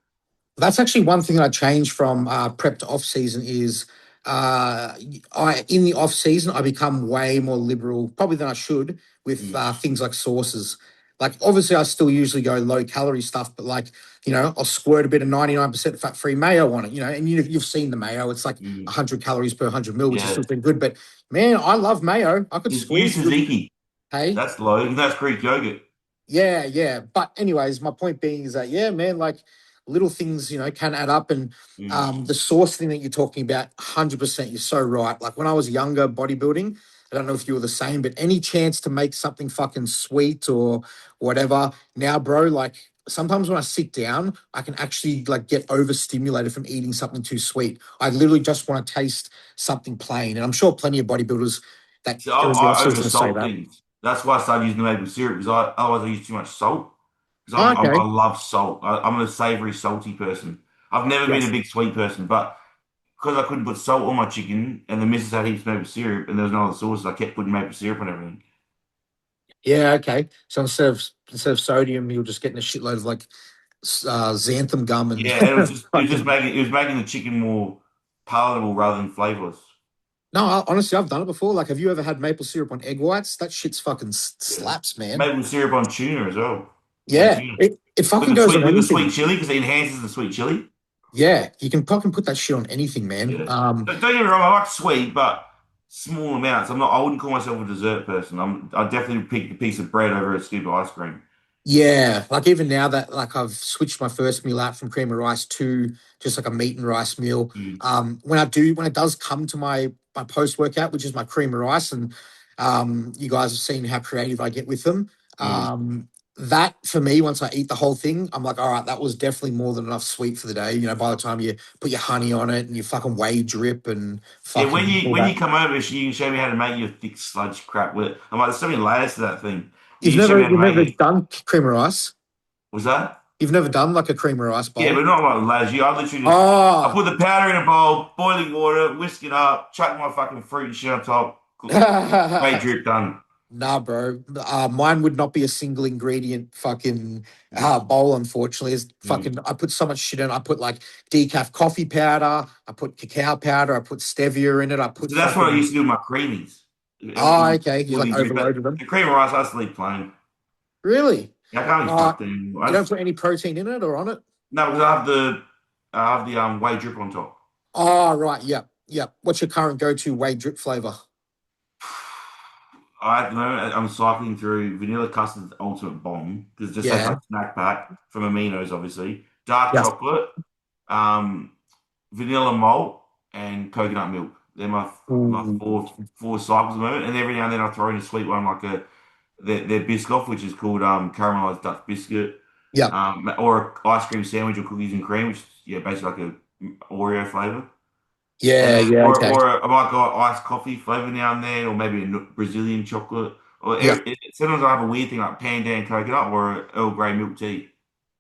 That's actually one thing that I changed from prep to off season is I in the off season I become way more liberal, probably than I should, with Mm, things like sauces. Like obviously I still usually go low calorie stuff, but like I'll squirt a bit of 99% fat free mayo on it, and you've seen the mayo. It's like mm, 100 calories per 100 ml, which is yeah. still pretty good. But man, I love mayo. I could Use squeeze it. tzatziki. Hey. That's low. That's Greek yogurt. Yeah, yeah. But anyways, my point being is that yeah, man, like little things, can add up. And Mm, the source thing that you're talking about, 100%, you're so right. Like when I was younger, bodybuilding, I don't know if you were the same, but any chance to make something fucking sweet or whatever. Now, bro, like sometimes when I sit down, I can actually like get overstimulated from eating something too sweet. I literally just want to taste something plain. And I'm sure plenty of bodybuilders that So I, everybody else I is going to say oversalt that. things. That's why I started using the maple syrup because otherwise I use too much salt. Because Oh, I okay. love salt. I'm a savory, salty person. I've never been a Yes. big sweet person, but because I couldn't put salt on my chicken and the missus had heaps of maple syrup and there was no other sauces, I kept putting maple syrup on everything. Yeah, okay. So instead of sodium, you're just getting a shitload of like xanthan gum and Yeah, and fucking. it was making the chicken more palatable rather than flavorless. No, honestly, I've done it before. Like, have you ever had maple syrup on egg whites? That shit's fucking Yeah. slaps, man. Maple syrup on tuna as well. Yeah, Yeah, tuna. it fucking goes on With the sweet anything. chili because it enhances the sweet chili. Yeah, you can fucking put that shit on anything, man. Yeah. Don't get me wrong, I like sweet, but small amounts. I wouldn't call myself a dessert person. I definitely pick a piece of bread over a scoop of ice cream. Yeah, like even now that like I've switched my first meal out from cream of rice to just like a meat and rice meal. Mm, When it does come to my post workout, which is my cream of rice, and you guys have seen how creative I get with them. mm. that for me, once I eat the whole thing, I'm like, all right, that was definitely more than enough sweet for the day. You know, by the time you put your honey on it and you fucking whey drip and Yeah, when fucking you all when that. you come over, you can show me how to make your thick sludge crap with it. I'm like, there's so many layers to that thing. You You've can show me never how to you've make never it. done cream of rice. Was that? You've never done like a cream of rice Yeah, bowl. but not like layers. I literally just I Oh, put the powder in a bowl, boiling water, whisk it up, chuck my fucking fruit and shit on top. Cool. Made drip done. nah, bro. Mine would not be a single ingredient fucking bowl. Unfortunately, it's Mm. fucking. I put so much shit in. I put like decaf coffee powder. I put cacao powder. I put stevia in it. I put So that's what I fucking. used to do with my creamies. Oh, okay. You All like the ingredients. overloaded But them. the cream of rice, I sleep plain. Really? Yeah, I can't be Uh, fucked anymore. you don't put any protein in it or on it? No, because I have the whey drip on top. Oh, right. Yep. Yep. What's your current go-to whey drip flavor? At the moment, I'm cycling through vanilla custard's ultimate bomb because it just tastes Yeah. like snack pack from Aminos, obviously. Dark Yeah. chocolate, um, vanilla malt, and coconut milk. They're my Ooh. four cycles at the moment. And every now and then I throw in a sweet one like their Biscoff, which is called caramelized Dutch biscuit, Yep. or an ice cream sandwich or cookies and cream, which is basically like a Oreo flavor. And Yeah. then, Yeah. Okay. I might go iced coffee flavor now and then, or maybe a Brazilian chocolate. Or Yeah. sometimes I have a weird thing like pandan coconut or a Earl Grey milk tea.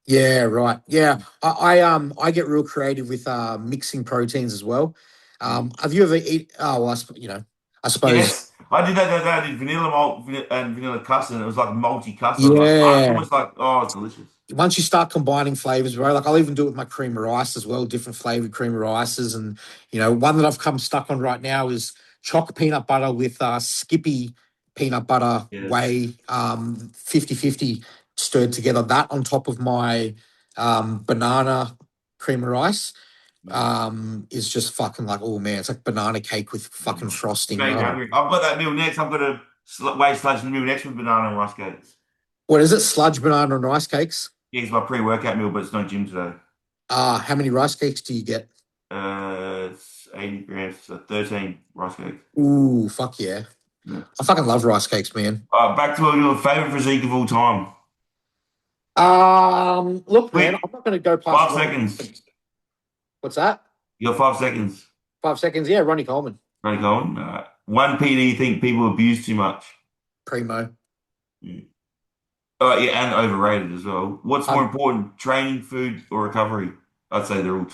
Yeah. Right. Yeah. I get real creative with mixing proteins as well. Have you ever eat? Oh, well, I suppose. Yes, I did that the other day. I did vanilla malt and vanilla custard. And it was like multi custard. I was like, oh, it's Yeah. almost like, oh, it's delicious. Once you start combining flavors, bro, like I'll even do it with my cream of rice as well, different flavored cream of rices. And, one that I've come stuck on right now is choc peanut butter with Skippy peanut butter Yes. whey, 50-50 stirred together. That on top of my banana cream of rice is just fucking like, oh man, it's like banana cake with fucking You frosting. made me Oh. hungry. I've got that meal next. I've got a whey sludge meal next with banana and rice cakes. What is it? Sludge banana and rice cakes? Yeah, it's my pre-workout meal, but it's no gym today. How many rice cakes do you get? It's 80 grams, so 13 rice cakes. Ooh, fuck yeah. Yeah. I fucking love rice cakes, man. Back to your favorite physique of all time. Look, man, Quick, I'm not going to go past 5 seconds. What's that? You got 5 seconds. 5 seconds? Yeah, Ronnie Coleman, Ready, Colin? One PD you think people abuse too much? primo. Yeah, and overrated as well. What's more Um, important, training, food, or recovery? I'd say they're all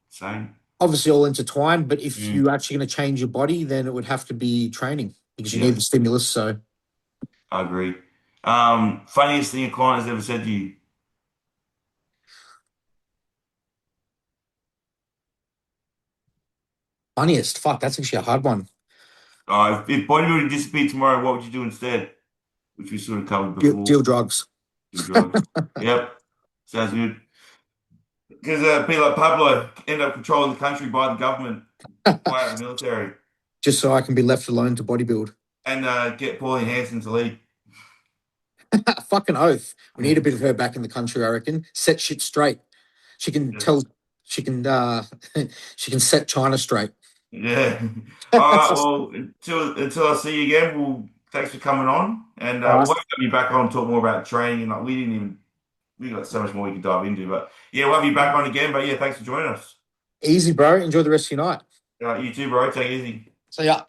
same. Obviously, all intertwined, but if Mm, you're actually going to change your body, then it would have to be training because you yeah, need the stimulus. So, I agree. Funniest thing a client has ever said to you? funniest, fuck, that's actually a hard one. If bodybuilding disappeared tomorrow, what would you do instead? Which we sort of covered Deal before. drugs. Do drugs. Yep, sounds good. Because people like Pablo end up controlling the country by the government, by the military, Just so I can be left alone to bodybuild. and get Pauline Hanson to lead. Fucking oath. We need a bit of her back in the country, I reckon. Set shit straight. She can Yeah. tell. She can. She can set China straight. Yeah. All right. Well, until I see you again. Well, thanks for coming on, and All we'll right. have you back on and talk more about training. Like we got so much more we could dive into, but yeah, we'll have you back on again. But yeah, thanks for joining us. Easy, bro. Enjoy the rest of your night. You too, bro. Take it easy. See ya.